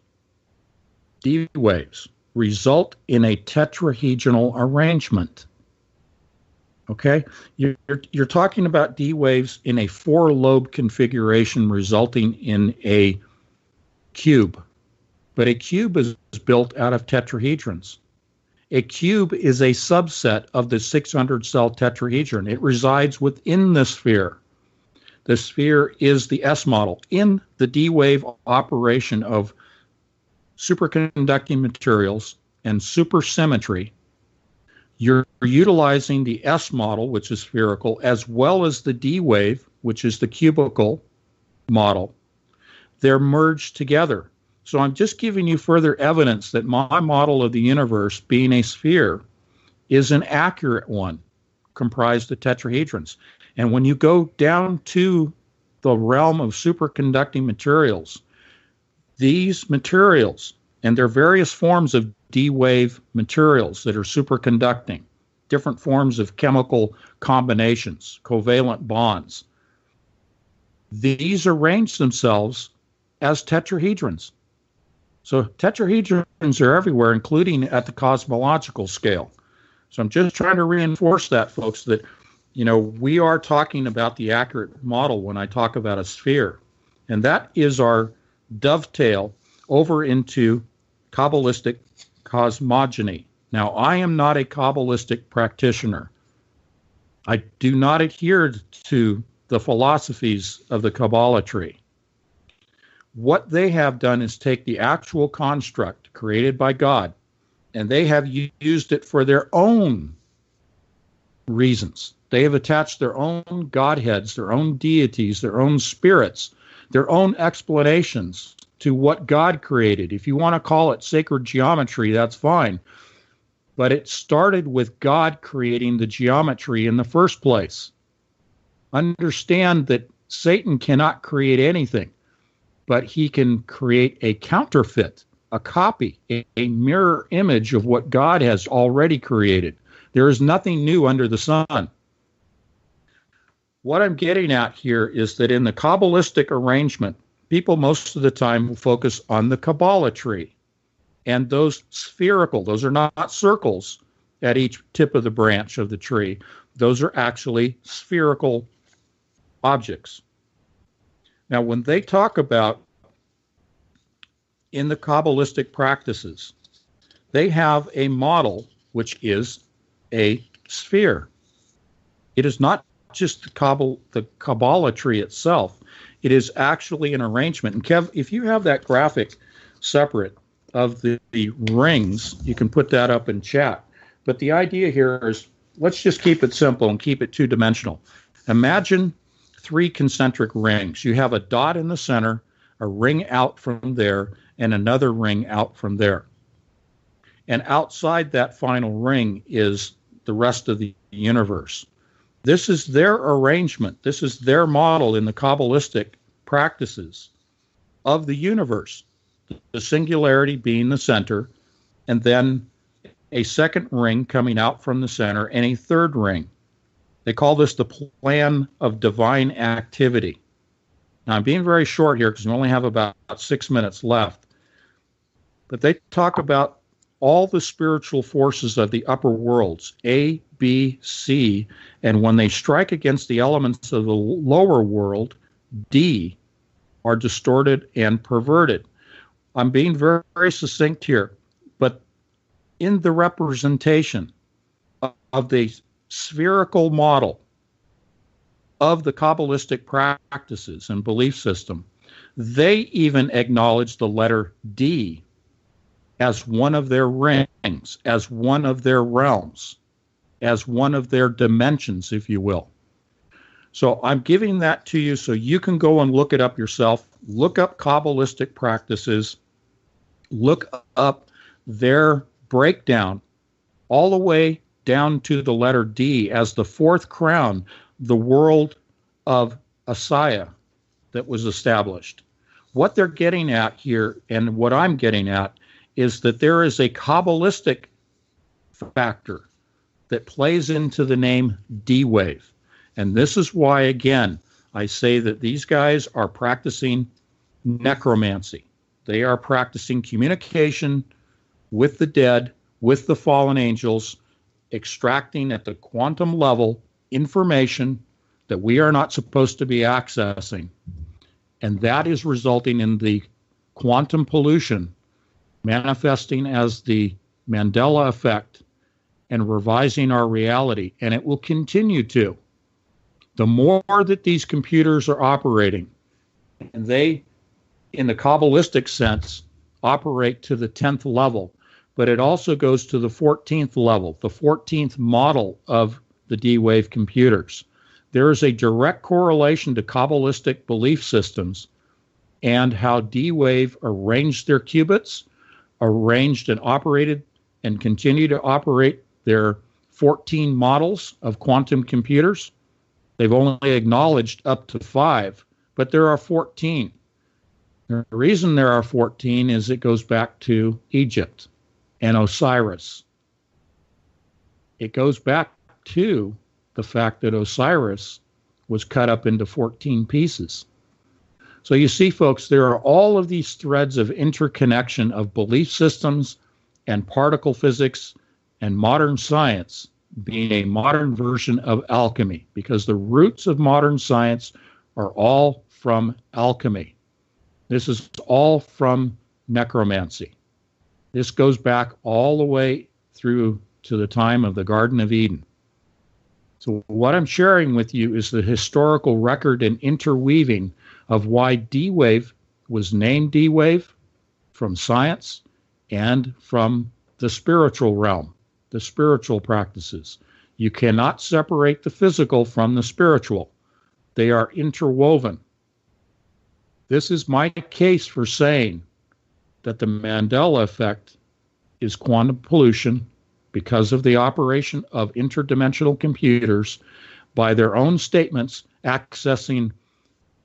D waves, result in a tetrahedral arrangement. Okay, you're talking about D waves in a 4-lobe configuration resulting in a cube, but a cube is built out of tetrahedrons. A cube is a subset of the 600-cell tetrahedron. It resides within the sphere. The sphere is the S model. In the D wave operation of superconducting materials and supersymmetry, you're utilizing the S model, which is spherical, as well as the D wave, which is the cubical model. They're merged together. So I'm just giving you further evidence that my model of the universe, being a sphere, is an accurate one, comprised of tetrahedrons. And when you go down to the realm of superconducting materials, these materials and their various forms of D-wave materials that are superconducting, different forms of chemical combinations, covalent bonds, these arrange themselves as tetrahedrons. So tetrahedrons are everywhere, including at the cosmological scale. So I'm just trying to reinforce that, folks, that, you know, we are talking about the accurate model when I talk about a sphere. And that is our dovetail over into Kabbalistic cosmogony. Now, I am not a Kabbalistic practitioner. I do not adhere to the philosophies of the Kabbalah tree. What they have done is take the actual construct created by God, and they have used it for their own reasons. They have attached their own godheads, their own deities, their own spirits, their own explanations to what God created. If you want to call it sacred geometry, that's fine. But it started with God creating the geometry in the first place. Understand that Satan cannot create anything, but he can create a counterfeit, a copy, a mirror image of what God has already created. There is nothing new under the sun. What I'm getting at here is that in the Kabbalistic arrangement, people most of the time will focus on the Kabbalah tree. And those spherical, those are not circles at each tip of the branch of the tree. Those are actually spherical objects. Now, when they talk about in the Kabbalistic practices, they have a model which is a sphere. It is not just the Kabbalah tree itself. It is actually an arrangement. And Kev, if you have that graphic separate of the rings, you can put that up in chat. But the idea here is, let's just keep it simple and keep it two-dimensional. Imagine 3 concentric rings. You have a dot in the center, a ring out from there, and another ring out from there. And outside that final ring is the rest of the universe. This is their arrangement. This is their model in the Kabbalistic practices of the universe. The singularity being the center, and then a second ring coming out from the center, and a third ring. They call this the plan of divine activity. Now, I'm being very short here because we only have about 6 minutes left. But they talk about all the spiritual forces of the upper worlds, A, B, C, and when they strike against the elements of the lower world, D, are distorted and perverted. I'm being very, very succinct here, but in the representation of the spherical model of the Kabbalistic practices and belief system, they even acknowledge the letter D as one of their rings, as one of their realms, as one of their dimensions, if you will. So I'm giving that to you so you can go and look it up yourself. Look up Kabbalistic practices. Look up their breakdown all the way down to the letter D as the fourth crown, the world of Asaya that was established. What they're getting at here, and what I'm getting at, is that there is a Kabbalistic factor that plays into the name D-Wave. And this is why, again, I say that these guys are practicing necromancy. They are practicing communication with the dead, with the fallen angels, extracting at the quantum level information that we are not supposed to be accessing. And that is resulting in the quantum pollution manifesting as the Mandela Effect and revising our reality. And it will continue to. The more that these computers are operating, and they, in the Kabbalistic sense, operate to the 10th level, but it also goes to the 14th level, the 14th model of the D-Wave computers. There is a direct correlation to Kabbalistic belief systems and how D-Wave arranged their qubits, arranged and operated and continue to operate their 14 models of quantum computers. They've only acknowledged up to 5, but there are 14. The reason there are 14 is it goes back to Egypt and Osiris. It goes back to the fact that Osiris was cut up into 14 pieces. So you see, folks, there are all of these threads of interconnection of belief systems and particle physics and modern science being a modern version of alchemy, because the roots of modern science are all from alchemy. This is all from necromancy. This goes back all the way through to the time of the Garden of Eden. So what I'm sharing with you is the historical record and interweaving of why D-Wave was named D-Wave from science and from the spiritual realm, the spiritual practices. You cannot separate the physical from the spiritual. They are interwoven. This is my case for saying that the Mandela Effect is quantum pollution because of the operation of interdimensional computers by their own statements accessing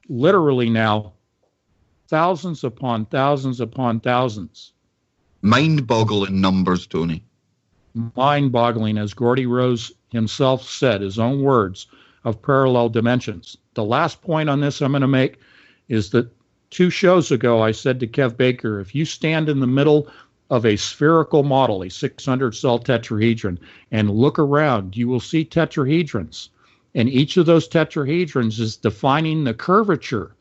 literally now thousands upon thousands upon thousands. Mind-boggling numbers, Tony. Mind-boggling, as Gordy Rose himself said, his own words, of parallel dimensions. The last point on this I'm going to make is that 2 shows ago I said to Kev Baker, if you stand in the middle of a spherical model, a 600-cell tetrahedron, and look around, you will see tetrahedrons. And each of those tetrahedrons is defining the curvature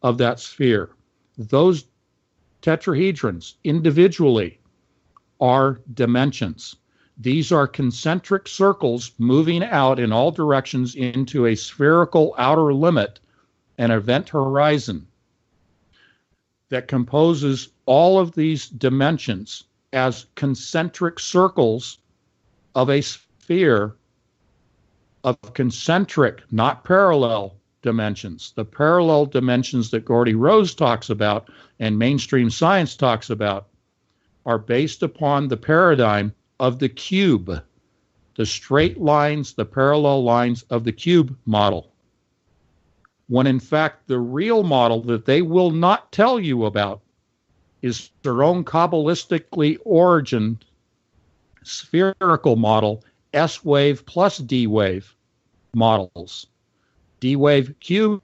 of that sphere. Those tetrahedrons individually are dimensions. These are concentric circles moving out in all directions into a spherical outer limit, an event horizon that composes all of these dimensions as concentric circles of a sphere of concentric, not parallel dimensions. The parallel dimensions that Gordy Rose talks about and mainstream science talks about are based upon the paradigm of the cube, the straight lines, the parallel lines of the cube model. When in fact the real model that they will not tell you about is their own Kabbalistically origined spherical model, S wave plus D wave models. D wave cube,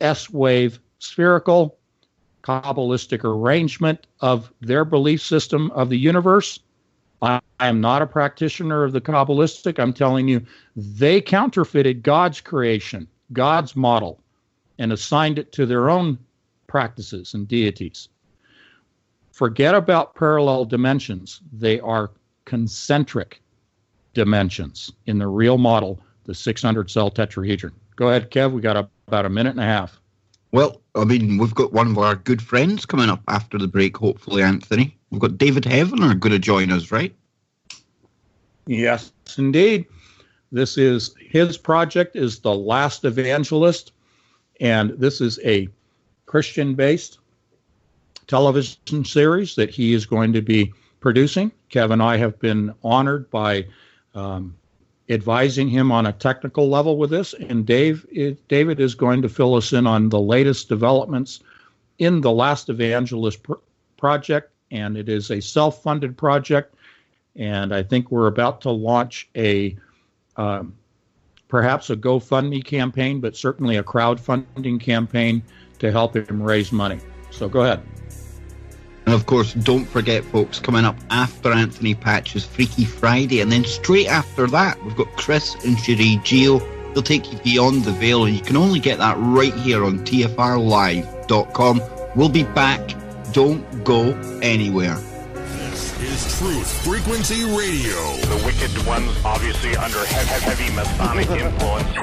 S wave spherical, Kabbalistic arrangement of their belief system of the universe. I am not a practitioner of the Kabbalistic. I'm telling you, they counterfeited God's creation, God's model, and assigned it to their own practices and deities. Forget about parallel dimensions. They are concentric dimensions in the real model, the 600-cell tetrahedron. Go ahead, Kev. We got about a minute and a half. Well, I mean, we've got one of our good friends coming up after the break, hopefully, Anthony. We've got David Heavener going to join us, right? Yes, indeed. This is his project, is The Last Evangelist, and this is a Christian-based television series that he is going to be producing. Kev and I have been honored by advising him on a technical level with this, and David is going to fill us in on the latest developments in the Last Evangelist project, and it is a self-funded project, and I think we're about to launch a perhaps a GoFundMe campaign, but certainly a crowdfunding campaign to help him raise money. So go ahead. And of course, don't forget, folks, coming up after Anthony Patch's Freaky Friday, and then straight after that, we've got Chris and Cherie Geo. They'll take you beyond the veil, and you can only get that right here on tfrlive.com. We'll be back. Don't go anywhere. This is Truth Frequency Radio. The wicked ones obviously under heavy Masonic influence.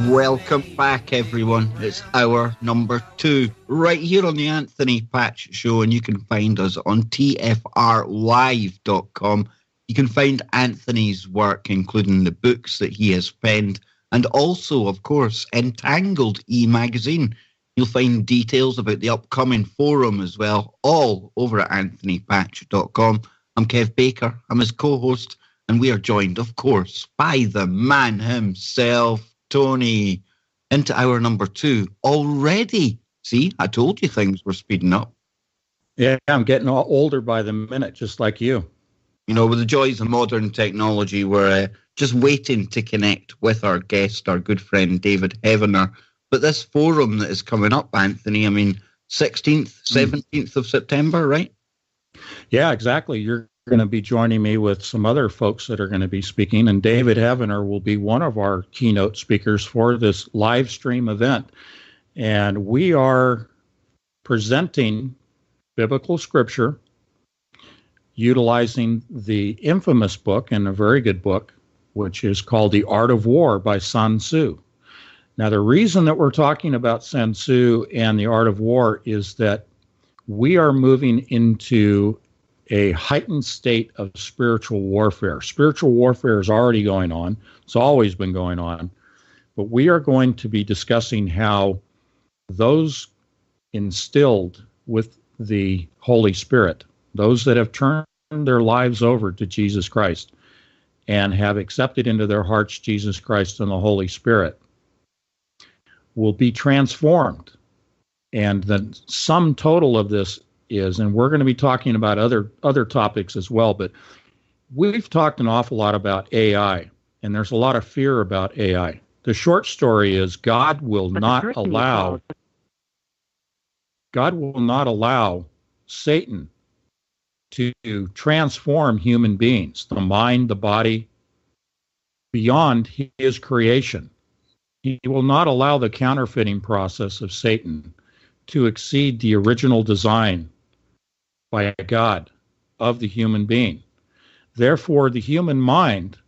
Welcome back, everyone. It's hour number 2, right here on the Anthony Patch Show, and you can find us on tfrlive.com. You can find Anthony's work, including the books that he has penned, and also, of course, Entangled e-magazine. You'll find details about the upcoming forum as well, all over at anthonypatch.com. I'm Kev Baker. I'm his co-host, and we are joined, of course, by the man himself, Tony. Into hour number 2 already. See, I told you things were speeding up. Yeah, I'm getting all older by the minute, just like you. You know, with the joys of modern technology, we're just waiting to connect with our guest, our good friend David Heavener. But this forum that is coming up, Anthony, I mean, 16th, 17th of September, right? Yeah, exactly. You're going to be joining me with some other folks that are going to be speaking, and David Heavener will be one of our keynote speakers for this live stream event. And we are presenting biblical scripture utilizing the infamous book, and a very good book, which is called The Art of War by Sun Tzu. Now, the reason that we're talking about Sun Tzu and the Art of War is that we are moving into a heightened state of spiritual warfare. Spiritual warfare is already going on. It's always been going on. But we are going to be discussing how those instilled with the Holy Spirit, those that have turned their lives over to Jesus Christ and have accepted into their hearts Jesus Christ and the Holy Spirit, will be transformed. And the sum total of this is, and we're going to be talking about other topics as well, but we've talked an awful lot about AI, and there's a lot of fear about AI. The short story is God will not allow Satan to transform human beings, the mind, the body, beyond his creation. He will not allow the counterfeiting process of Satan to exceed the original design by God of the human being. Therefore, the human mind,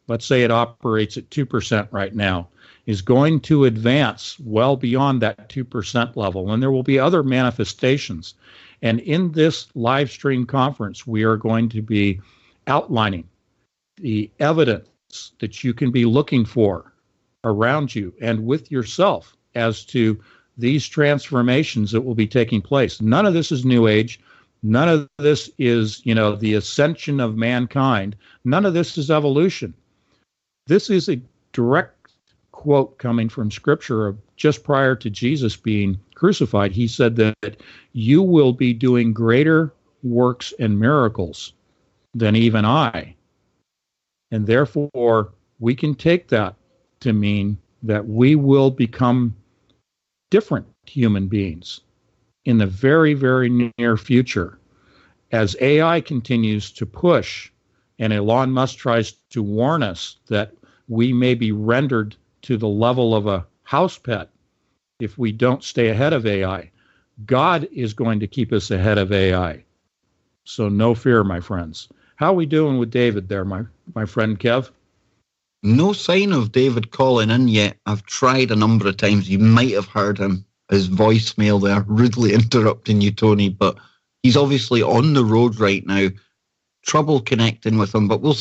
let's say it operates at 2% right now, is going to advance well beyond that 2% level, and there will be other manifestations. And in this live stream conference, we are going to be outlining the evidence that you can be looking for around you and with yourself as to these transformations that will be taking place. None of this is New Age. None of this is, the ascension of mankind. None of this is evolution. This is a direct quote coming from Scripture just prior to Jesus being crucified, he said that you will be doing greater works and miracles than even I. And therefore, we can take that to mean that we will become different human beings in the very, very near future. As AI continues to push, and Elon Musk tries to warn us that we may be rendered to the level of a house pet if we don't stay ahead of AI, God is going to keep us ahead of AI. So no fear, my friends. How are we doing with David there, my friend Kev? No sign of David calling in yet. I've tried a number of times. You might have heard his voicemail there, rudely interrupting you, Tony, but he's obviously on the road right now. Trouble connecting with him, but we'll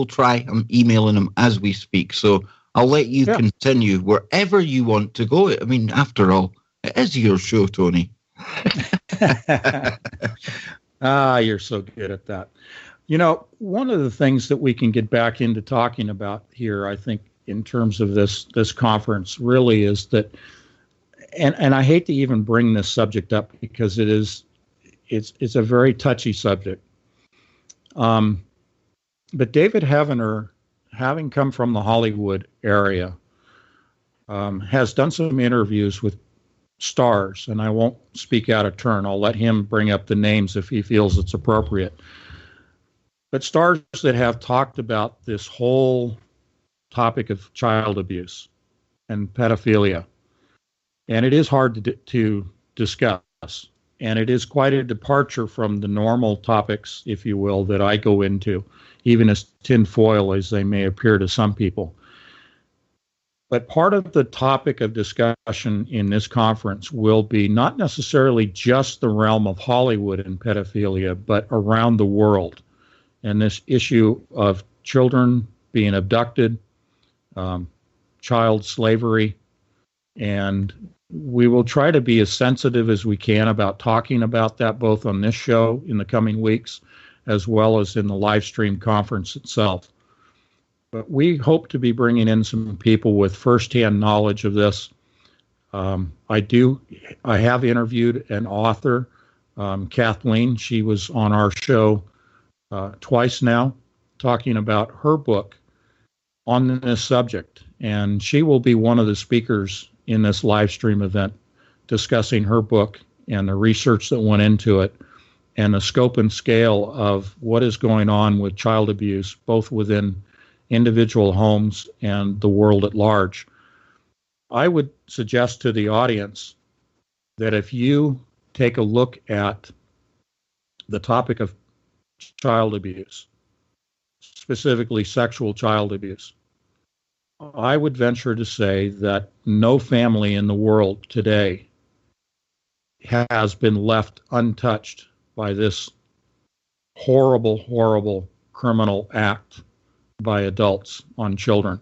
try. I'm emailing him as we speak, so I'll let you continue wherever you want to go. I mean, after all, it is your show, Tony. You're so good at that. You know, one of the things that we can get back into talking about here, I think, in terms of this conference, really is that, and I hate to even bring this subject up because it's a very touchy subject. But David Heavener, having come from the Hollywood area, has done some interviews with stars, and I won't speak out of turn. I'll let him bring up the names if he feels it's appropriate. But stars that have talked about this whole topic of child abuse and pedophilia. And it is hard to discuss. And it is quite a departure from the normal topics, if you will, that I go into, even as tinfoil as they may appear to some people. But part of the topic of discussion in this conference will be not necessarily just the realm of Hollywood and pedophilia, but around the world. And this issue of children being abducted, child slavery, and we will try to be as sensitive as we can about talking about that, both on this show in the coming weeks, as well as in the live stream conference itself. But we hope to be bringing in some people with firsthand knowledge of this. I have interviewed an author, Kathleen. She was on our show twice now, talking about her book on this subject. And she will be one of the speakers in this live stream event, discussing her book and the research that went into it and the scope and scale of what is going on with child abuse, both within individual homes and the world at large. I would suggest to the audience that if you take a look at the topic of child abuse, specifically sexual child abuse, I would venture to say that no family in the world today has been left untouched by this horrible, horrible criminal act by adults on children.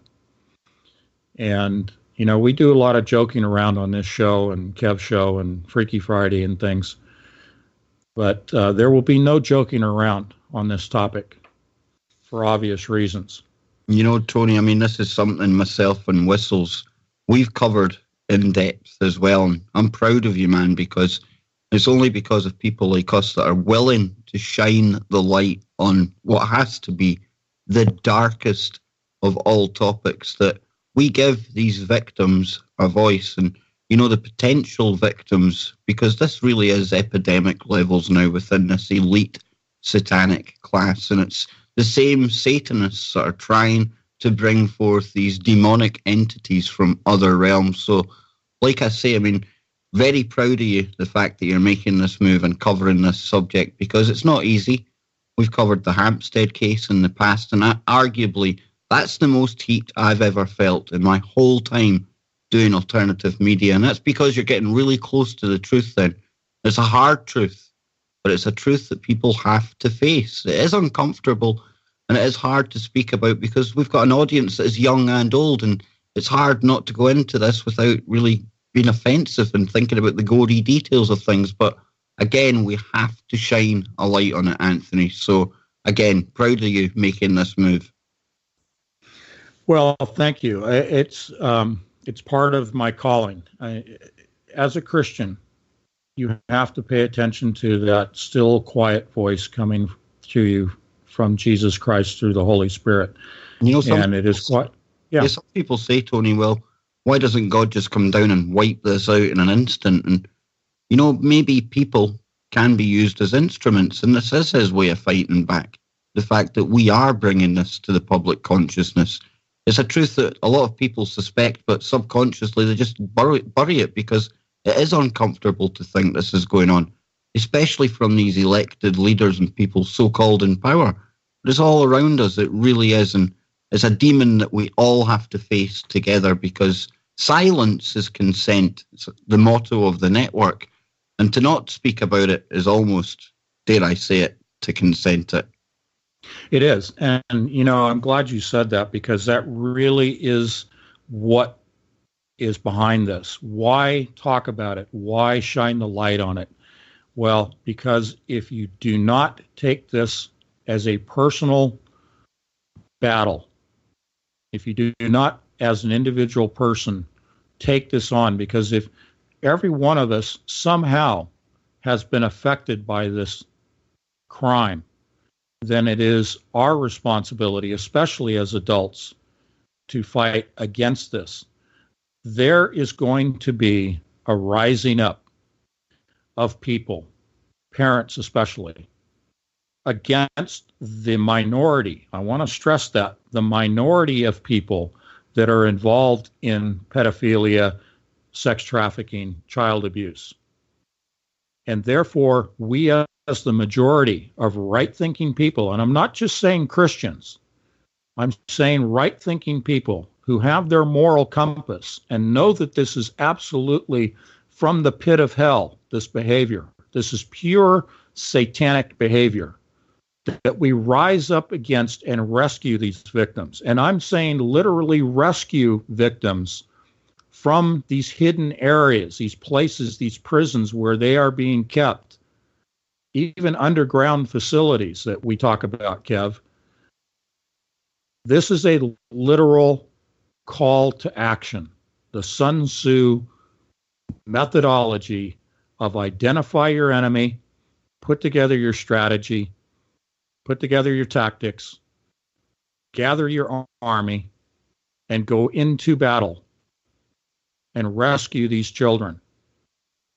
And, you know, we do a lot of joking around on this show and Kev's show and Freaky Friday and things, but there will be no joking around on this topic for obvious reasons. You know, Tony, I mean, this is something myself and Whistles, we've covered in depth as well. And I'm proud of you, man, because it's only because of people like us that are willing to shine the light on what has to be the darkest of all topics, that we give these victims a voice, and, you know, the potential victims, because this really is epidemic levels now within this elite satanic class. And it's the same Satanists that are trying to bring forth these demonic entities from other realms. So, like I say, I mean, very proud of you, the fact that you're making this move and covering this subject, because it's not easy. We've covered the Hampstead case in the past, and arguably that's the most heat I've ever felt in my whole time doing alternative media. And that's because you're getting really close to the truth then. It's a hard truth, but it's a truth that people have to face. It is uncomfortable and it is hard to speak about because we've got an audience that is young and old, and it's hard not to go into this without really being offensive and thinking about the gory details of things. But again, we have to shine a light on it, Anthony. So again, proud of you making this move. Well, thank you. It's It's part of my calling. As a Christian, you have to pay attention to that still, quiet voice coming to you from Jesus Christ through the Holy Spirit. And it is quite, yeah. Some people say, Tony, well, why doesn't God just come down and wipe this out in an instant? And, maybe people can be used as instruments, and this is his way of fighting back. The fact that we are bringing this to the public consciousness. It's a truth that a lot of people suspect, but subconsciously they just bury it because it is uncomfortable to think this is going on, especially from these elected leaders and people so-called in power. But it's all around us. It really is, and it's a demon that we all have to face together because silence is consent. It's the motto of the network. And to not speak about it is almost, dare I say it, to consent it. It is. And, I'm glad you said that because that really is what is behind this. Why talk about it? Why shine the light on it? Well, because if you do not take this as a personal battle, if you do not, as an individual person, take this on, because if every one of us somehow has been affected by this crime, then it is our responsibility, especially as adults, to fight against this. There is going to be a rising up of people, parents especially, against the minority. I want to stress that, the minority of people that are involved in pedophilia, sex trafficking, child abuse. And therefore, we as the majority of right-thinking people, and I'm not just saying Christians, I'm saying right-thinking people who have their moral compass and know that this is absolutely from the pit of hell, this behavior. This is pure satanic behavior, that we rise up against and rescue these victims. And I'm saying literally rescue victims from these hidden areas, these places, these prisons where they are being kept, even underground facilities that we talk about, Kev. This is a literal call to action. The Sun Tzu methodology of identify your enemy, put together your strategy, put together your tactics, gather your army, and go into battle and rescue these children.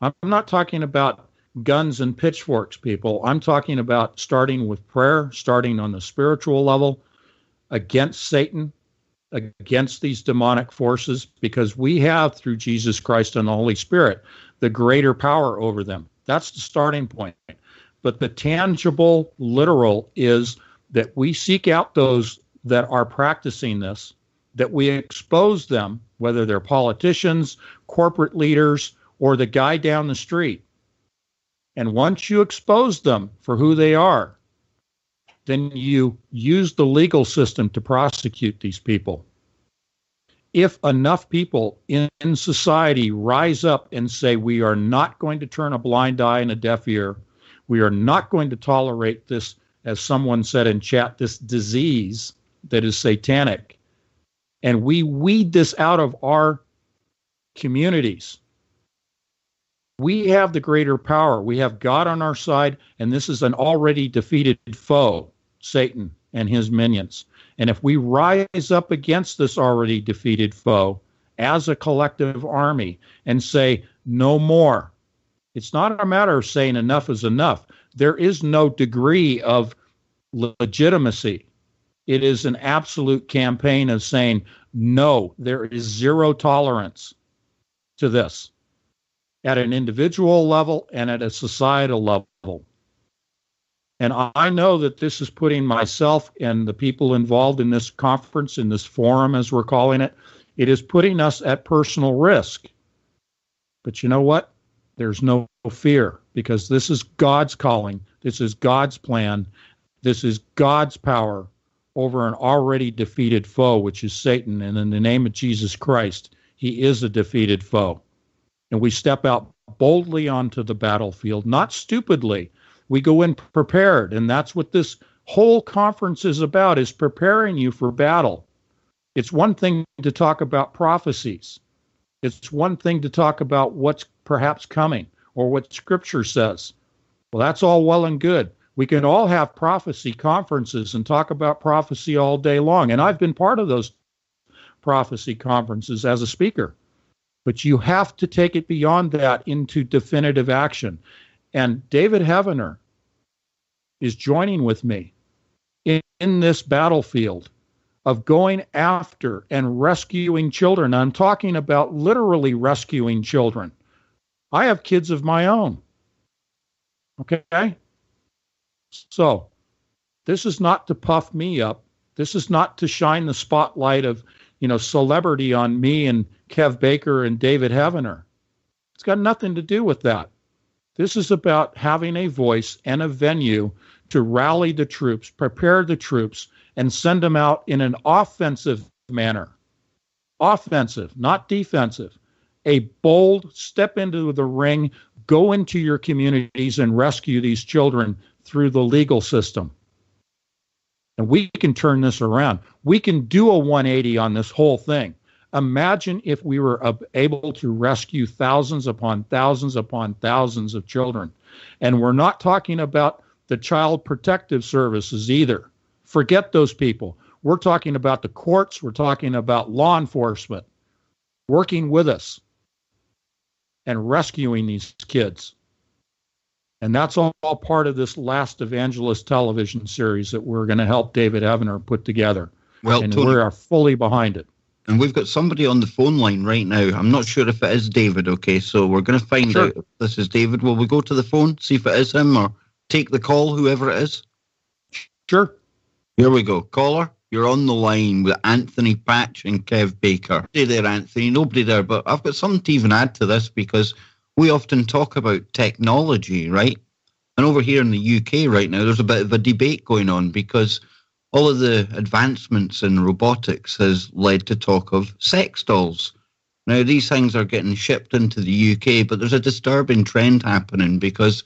I'm not talking about guns and pitchforks, people. I'm talking about starting with prayer, starting on the spiritual level, against Satan, against these demonic forces, because we have, through Jesus Christ and the Holy Spirit, the greater power over them. That's the starting point. But the tangible, literal, is that we seek out those that are practicing this, that we expose them, whether they're politicians, corporate leaders, or the guy down the street. And once you expose them for who they are, then you use the legal system to prosecute these people. If enough people in society rise up and say, we are not going to turn a blind eye and a deaf ear, we are not going to tolerate this, as someone said in chat, this disease that is satanic, and we weed this out of our communities, we have the greater power. We have God on our side, and this is an already defeated foe, Satan and his minions. And if we rise up against this already defeated foe as a collective army and say, no more, it's not a matter of saying enough is enough. There is no degree of legitimacy. It is an absolute campaign of saying, no, there is zero tolerance to this at an individual level and at a societal level. And I know that this is putting myself and the people involved in this conference, in this forum, as we're calling it, it is putting us at personal risk. But you know what? There's no fear, because this is God's calling. This is God's plan. This is God's power over an already defeated foe, which is Satan. And in the name of Jesus Christ, he is a defeated foe. And we step out boldly onto the battlefield, not stupidly. We go in prepared, and that's what this whole conference is about, is preparing you for battle. It's one thing to talk about prophecies. It's one thing to talk about what's perhaps coming or what Scripture says. Well, that's all well and good. We can all have prophecy conferences and talk about prophecy all day long. And I've been part of those prophecy conferences as a speaker. But you have to take it beyond that into definitive action. And David Heavener is joining with me in this battlefield of going after and rescuing children. I'm talking about literally rescuing children. I have kids of my own. Okay? So, this is not to puff me up. This is not to shine the spotlight of, celebrity on me and Kev Baker and David Heavener. It's got nothing to do with that. This is about having a voice and a venue to rally the troops, prepare the troops, and send them out in an offensive manner. Offensive, not defensive. A bold step into the ring, go into your communities and rescue these children through the legal system. And we can turn this around. We can do a 180 on this whole thing. Imagine if we were able to rescue thousands upon thousands upon thousands of children. And we're not talking about the child protective services either. Forget those people. We're talking about the courts. We're talking about law enforcement working with us and rescuing these kids. And that's all part of this last evangelist television series that we're going to help David Heavener put together. Well, and Tony, we are fully behind it. And we've got somebody on the phone line right now. I'm not sure if it is David, okay? So we're going to find out if this is David. Will we go to the phone, see if it is him, or take the call, whoever it is? Sure. Here we go. Caller, you're on the line with Anthony Patch and Kev Baker. Hey there, Anthony. Nobody there, but I've got something to even add to this because we often talk about technology, right? And over here in the UK right now, there's a bit of a debate going on because all of the advancements in robotics has led to talk of sex dolls. Now, these things are getting shipped into the UK, but there's a disturbing trend happening because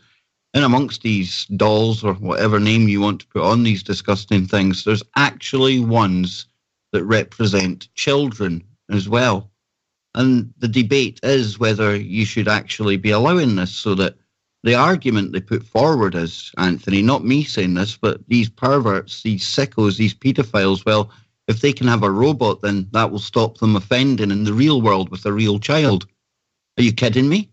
in amongst these dolls, or whatever name you want to put on these disgusting things, there's actually ones that represent children as well. And the debate is whether you should actually be allowing this, so that the argument they put forward is, Anthony, not me saying this, but these perverts, these sickos, these paedophiles, well, if they can have a robot, then that will stop them offending in the real world with a real child. Are you kidding me?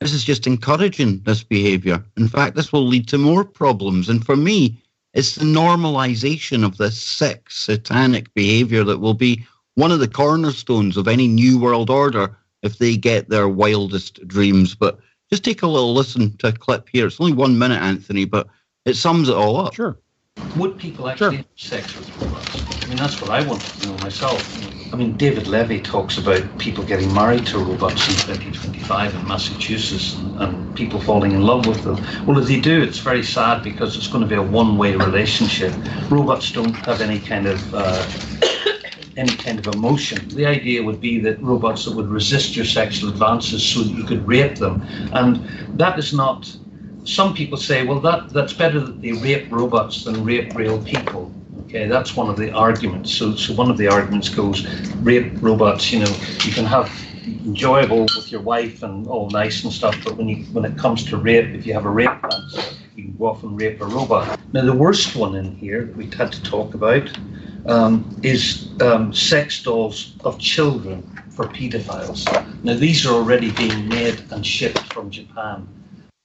This is just encouraging this behaviour. In fact, this will lead to more problems. And for me, it's the normalisation of this sick, satanic behaviour that will be one of the cornerstones of any new world order if they get their wildest dreams. But just take a little listen to a clip here. It's only 1 minute, Anthony, but it sums it all up. Sure. Would people actually have sex with robots? I mean, that's what I want to know myself. I mean, David Levy talks about people getting married to robots in 2025 in Massachusetts and people falling in love with them. Well, if they do, it's very sad because it's going to be a one-way relationship. Robots don't have any kind of emotion. The idea would be that robots that would resist your sexual advances so that you could rape them. And that is not... Some people say, well, that's better that they rape robots than rape real people. Okay, that's one of the arguments. So one of the arguments goes, rape robots, you can have enjoyable with your wife and all nice and stuff, but when it comes to rape, if you have a rape fancy, you can go off and rape a robot. Now, the worst one in here that we had to talk about is sex dolls of children for paedophiles. Now, these are already being made and shipped from Japan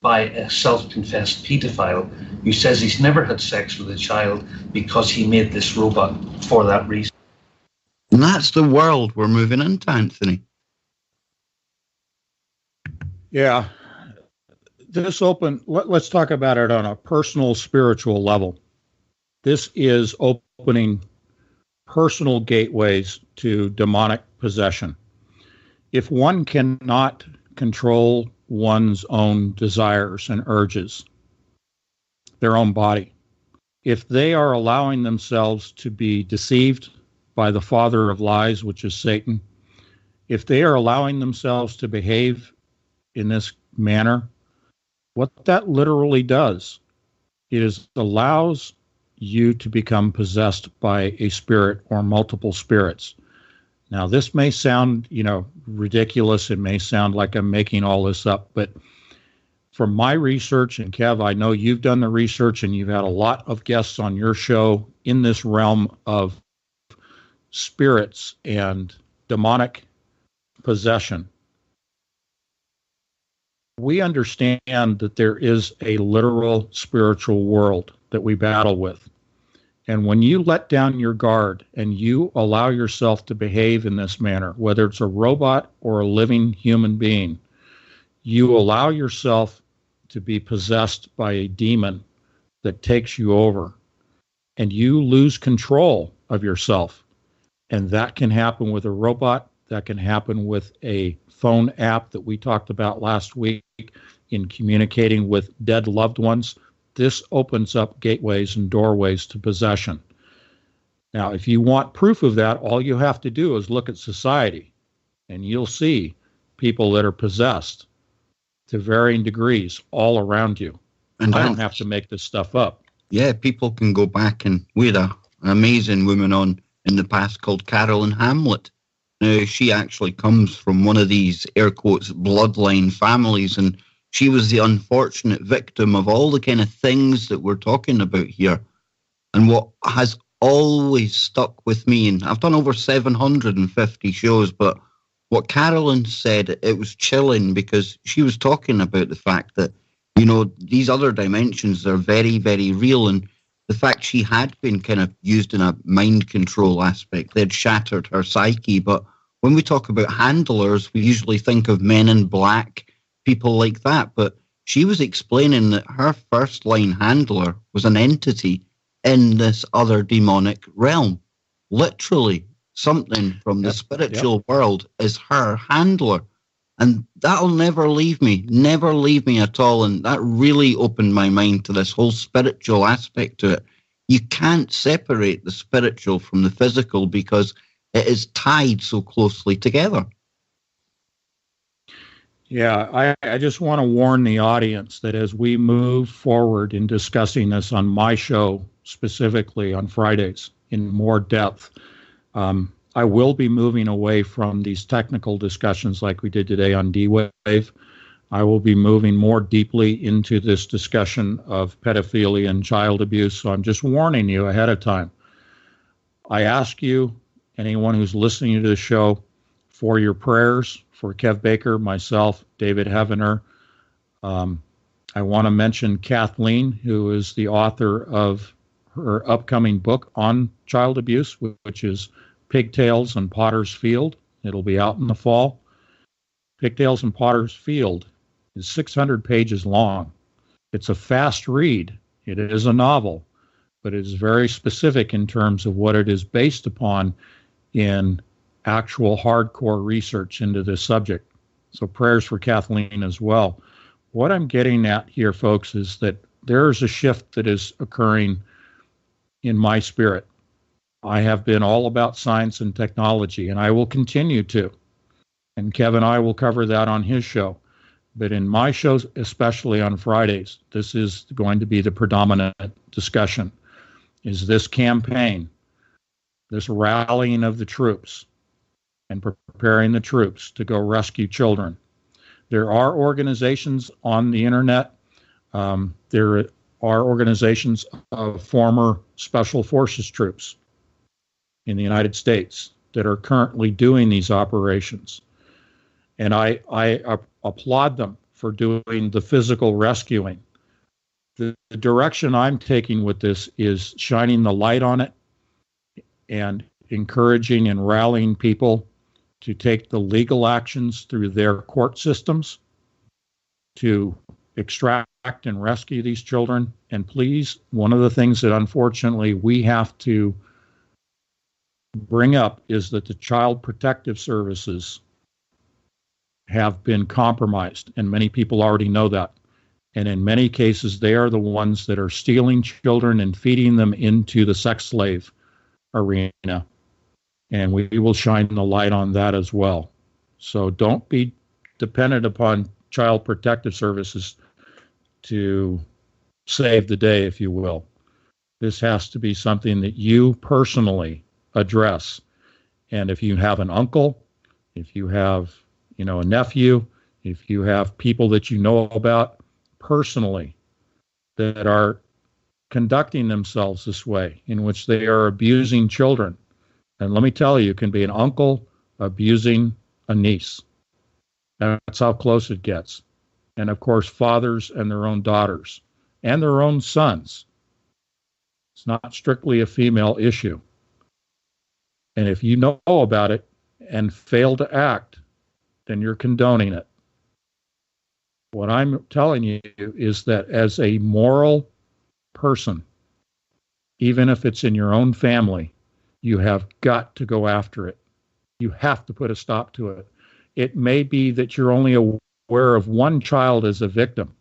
by a self-confessed paedophile who says he's never had sex with a child because he made this robot for that reason. And that's the world we're moving into, Anthony. Yeah. Let's talk about it on a personal, spiritual level. This is opening personal gateways to demonic possession. If one cannot control one's own desires and urges, their own body, if they are allowing themselves to be deceived by the father of lies, which is Satan, if they are allowing themselves to behave in this manner, what that literally does is allows you to become possessed by a spirit or multiple spirits. Now, this may sound, ridiculous. It may sound like I'm making all this up, but from my research, and Kev, I know you've done the research and you've had a lot of guests on your show in this realm of spirits and demonic possession. We understand that there is a literal spiritual world that we battle with. And when you let down your guard and you allow yourself to behave in this manner, whether it's a robot or a living human being, you allow yourself to be possessed by a demon that takes you over, and you lose control of yourself. And that can happen with a robot. That can happen with a phone app that we talked about last week in communicating with dead loved ones. This opens up gateways and doorways to possession. Now, if you want proof of that, all you have to do is look at society, and you'll see people that are possessed to varying degrees all around you. And I don't have to make this stuff up. Yeah, people can go back, and we had an amazing woman on in the past called Carolyn Hamlet. Now, she actually comes from one of these, air quotes, bloodline families, and she was the unfortunate victim of all the kind of things that we're talking about here. And what has always stuck with me, and I've done over 750 shows, but what Carolyn said, it was chilling, because she was talking about the fact that, these other dimensions are very, very real. And the fact she had been kind of used in a mind control aspect, they'd shattered her psyche. But when we talk about handlers, we usually think of Men in Black, people like that. But she was explaining that her first line handler was an entity in this other demonic realm. Literally, something from the spiritual world is her handler. And that'll never leave me at all. And that really opened my mind to this whole spiritual aspect to it. You can't separate the spiritual from the physical because it is tied so closely together. Yeah, I just want to warn the audience that as we move forward in discussing this on my show, specifically on Fridays in more depth, I will be moving away from these technical discussions like we did today on D-Wave. I will be moving more deeply into this discussion of pedophilia and child abuse, so I'm just warning you ahead of time. I ask you, anyone who's listening to the show, for your prayers for Kev Baker, myself, David Heavener. I want to mention Kathleen, who is the author of her upcoming book on child abuse, which is Pigtails and Potter's Field. It'll be out in the fall. Pigtails and Potter's Field is 600 pages long. It's a fast read. It is a novel, but it is very specific in terms of what it is based upon in actual hardcore research into this subject. So prayers for Kathleen as well. What I'm getting at here, folks, is that there's a shift that is occurring in my spirit. I have been all about science and technology, and I will continue to. And Kevin and I will cover that on his show. But in my shows, especially on Fridays, this is going to be the predominant discussion, is this campaign, this rallying of the troops and preparing the troops to go rescue children. There are organizations on the internet. There are organizations of former Special Forces troops in the United States that are currently doing these operations. And I applaud them for doing the physical rescuing. The direction I'm taking with this is shining the light on it and encouraging and rallying people to take the legal actions through their court systems to extract and rescue these children. And please, one of the things that unfortunately we have to bring up is that the Child Protective Services have been compromised, and many people already know that. And in many cases, they are the ones that are stealing children and feeding them into the sex slave arena. And we will shine the light on that as well. So don't be dependent upon Child Protective Services to save the day, if you will. This has to be something that you personally address. And if you have an uncle, if you have, a nephew, if you have people that you know about personally that are conducting themselves this way, in which they are abusing children, and let me tell you, it can be an uncle abusing a niece. That's how close it gets. And of course, fathers and their own daughters and their own sons. It's not strictly a female issue. And if you know about it and fail to act, then you're condoning it. What I'm telling you is that as a moral person, even if it's in your own family, you have got to go after it. You have to put a stop to it. It may be that you're only aware of one child as a victim,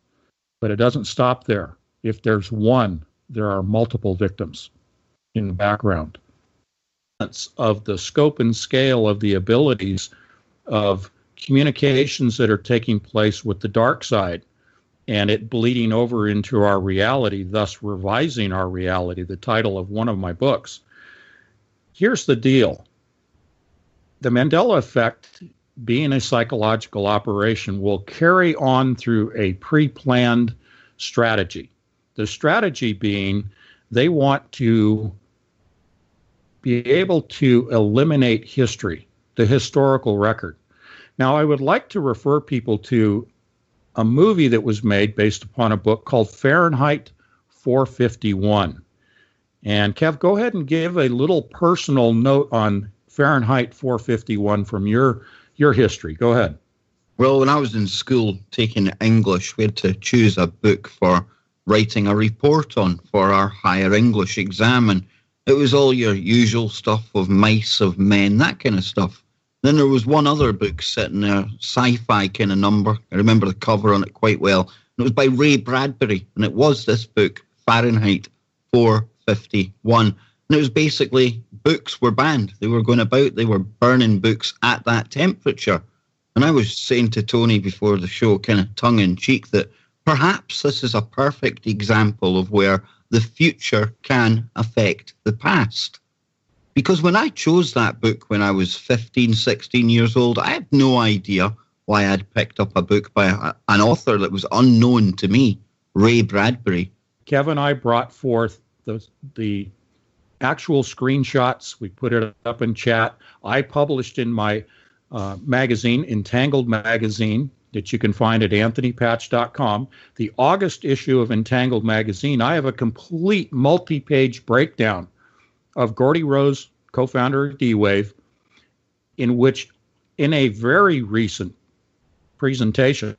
but it doesn't stop there. If there's one, there are multiple victims in the background. Of the scope and scale of the abilities of communications that are taking place with the dark side and it bleeding over into our reality, thus revising our reality, the title of one of my books. Here's the deal. The Mandela Effect, being a psychological operation, will carry on through a pre-planned strategy. The strategy being they want to be able to eliminate history, the historical record. Now, I would like to refer people to a movie that was made based upon a book called Fahrenheit 451. And Kev, go ahead and give a little personal note on Fahrenheit 451 from your history. Go ahead. Well, when I was in school taking English, we had to choose a book for writing a report on for our higher English exam. And it was all your usual stuff of mice, of men, that kind of stuff. Then there was one other book sitting there, sci-fi kind of number. I remember the cover on it quite well. And it was by Ray Bradbury. And it was this book, Fahrenheit 451. And it was basically books were banned. They were going about, they were burning books at that temperature. And I was saying to Tony before the show, kind of tongue-in-cheek, that perhaps this is a perfect example of where the future can affect the past. Because when I chose that book when I was 15, 16 years old, I had no idea why I'd picked up a book by an author that was unknown to me, Ray Bradbury. Kevin and I brought forth the actual screenshots. We put it up in chat. I published in my magazine, Entangled Magazine, that you can find at anthonypatch.com. The August issue of Entangled Magazine, I have a complete multi-page breakdown of Gordy Rose, co-founder of D-Wave, in which, in a very recent presentation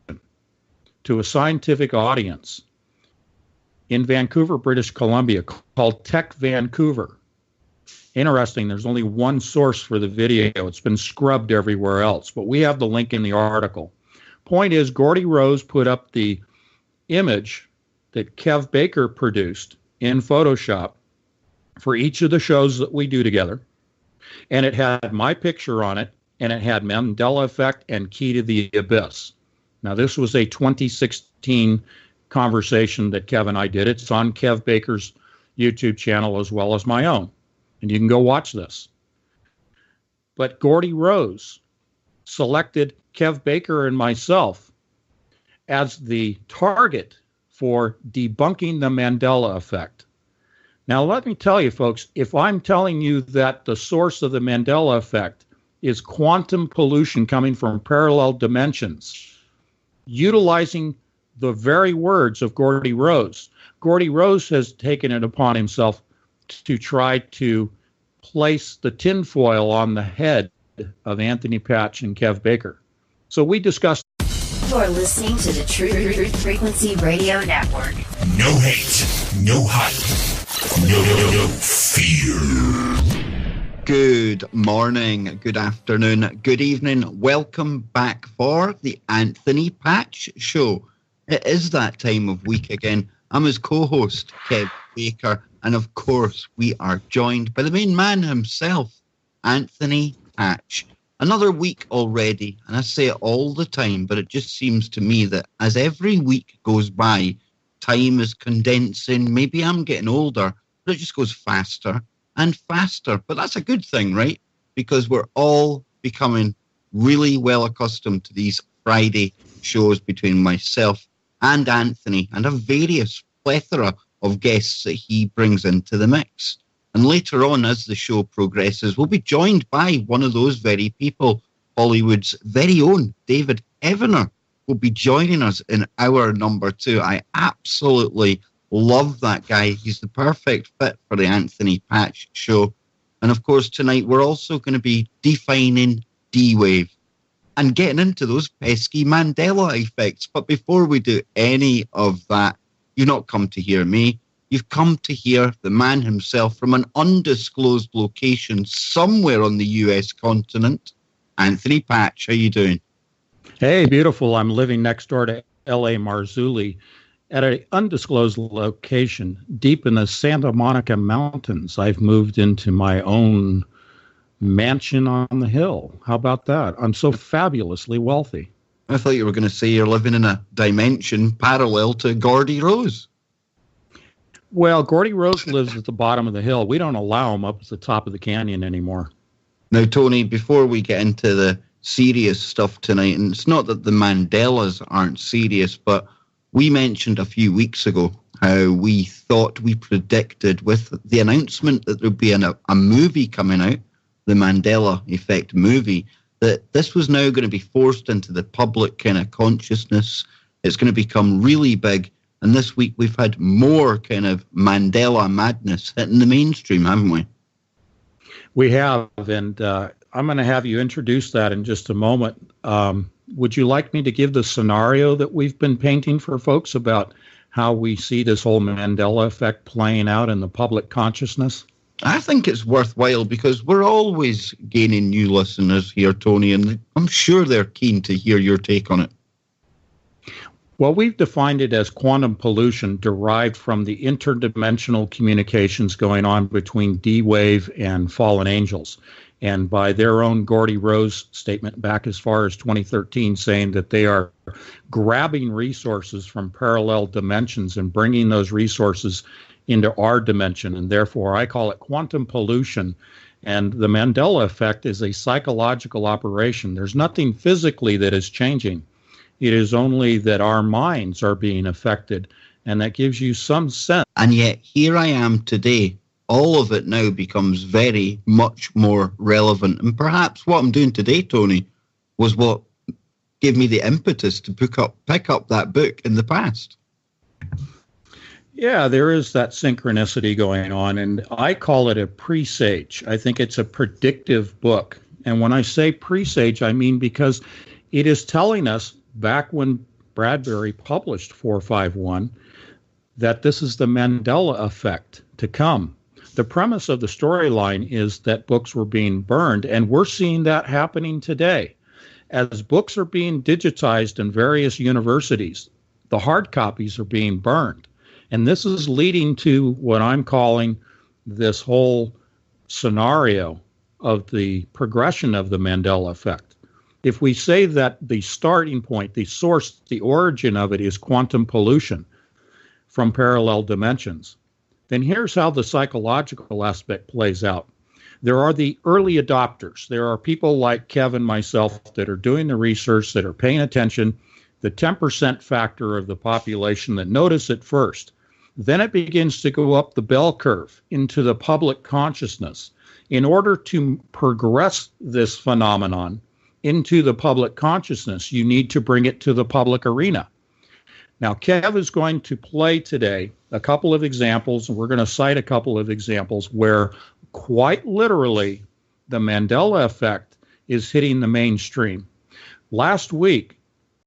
to a scientific audience in Vancouver, British Columbia, called Tech Vancouver. Interesting, there's only one source for the video. It's been scrubbed everywhere else, but we have the link in the article. Point is, Gordy Rose put up the image that Kev Baker produced in Photoshop for each of the shows that we do together. And it had my picture on it, and it had Mandela Effect and Key to the Abyss. Now, this was a 2016 conversation that Kev and I did. It's on Kev Baker's YouTube channel as well as my own. And you can go watch this. But Gordy Rose selected Kev Baker and myself as the target for debunking the Mandela Effect. Now, let me tell you, folks, if I'm telling you that the source of the Mandela Effect is quantum pollution coming from parallel dimensions, utilizing the very words of Gordy Rose has taken it upon himself to try to place the tinfoil on the head of Anthony Patch and Kev Baker. So we discussed. You're listening to the Truth Frequency Radio Network. No hate, no hype, no fear. Good morning, good afternoon, good evening. Welcome back for the Anthony Patch Show. It is that time of week again. I'm his co-host, Kev Baker, and of course we are joined by the main man himself, Anthony Patch. Another week already, and I say it all the time, but it just seems to me that as every week goes by, time is condensing. Maybe I'm getting older, but it just goes faster and faster. But that's a good thing, right? because we're all becoming really well accustomed to these Friday shows between myself and Anthony and a various plethora of guests that he brings into the mix. And later on, as the show progresses, we'll be joined by one of those very people. Hollywood's very own David Evener will be joining us in hour number 2. I absolutely love that guy. He's the perfect fit for the Anthony Patch Show. And of course, tonight we're also going to be defining D-Wave and getting into those pesky Mandela effects. But before we do any of that, you've not come to hear me. You've come to hear the man himself from an undisclosed location somewhere on the US continent. Anthony Patch, how you doing? Hey, beautiful. I'm living next door to L.A. Marzulli at an undisclosed location deep in the Santa Monica Mountains. I've moved into my own mansion on the hill. How about that? I'm so fabulously wealthy. I thought you were going to say you're living in a dimension parallel to Gordy Rose. Well, Gordy Rose lives at the bottom of the hill. We don't allow him up at the top of the canyon anymore. Now, Tony, before we get into the serious stuff tonight, and it's not that the Mandelas aren't serious, but we mentioned a few weeks ago how we thought we predicted with the announcement that there'd be a movie coming out, the Mandela Effect movie, that this was now going to be forced into the public kind of consciousness. It's going to become really big. And this week we've had more kind of Mandela madness hitting the mainstream, haven't we? We have, and I'm going to have you introduce that in just a moment. Would you like me to give the scenario that we've been painting for folks about how we see this whole Mandela effect playing out in the public consciousness? I think it's worthwhile because we're always gaining new listeners here, Tony, and I'm sure they're keen to hear your take on it. Well, we've defined it as quantum pollution derived from the interdimensional communications going on between D-Wave and fallen angels. And by their own Gordy Rose statement back as far as 2013, saying that they are grabbing resources from parallel dimensions and bringing those resources into our dimension. And therefore, I call it quantum pollution. And the Mandela effect is a psychological operation. There's nothing physically that is changing. It is only that our minds are being affected, and that gives you some sense. And yet, here I am today. All of it now becomes very much more relevant. And perhaps what I'm doing today, Tony, was what gave me the impetus to pick up that book in the past. Yeah, there is that synchronicity going on, and I call it a presage. I think it's a predictive book. And when I say presage, I mean because it is telling us back when Bradbury published 451 that this is the Mandela effect to come. The premise of the storyline is that books were being burned, and we're seeing that happening today. As books are being digitized in various universities, the hard copies are being burned. And this is leading to what I'm calling this whole scenario of the progression of the Mandela effect. If we say that the starting point, the source, the origin of it is quantum pollution from parallel dimensions, then here's how the psychological aspect plays out. There are the early adopters. There are people like Kev and myself that are doing the research, that are paying attention, the 10% factor of the population that notice it first. Then it begins to go up the bell curve into the public consciousness. In order to progress this phenomenon into the public consciousness, you need to bring it to the public arena. Now, Kev is going to play today a couple of examples, and we're going to cite a couple of examples where quite literally the Mandela effect is hitting the mainstream. Last week,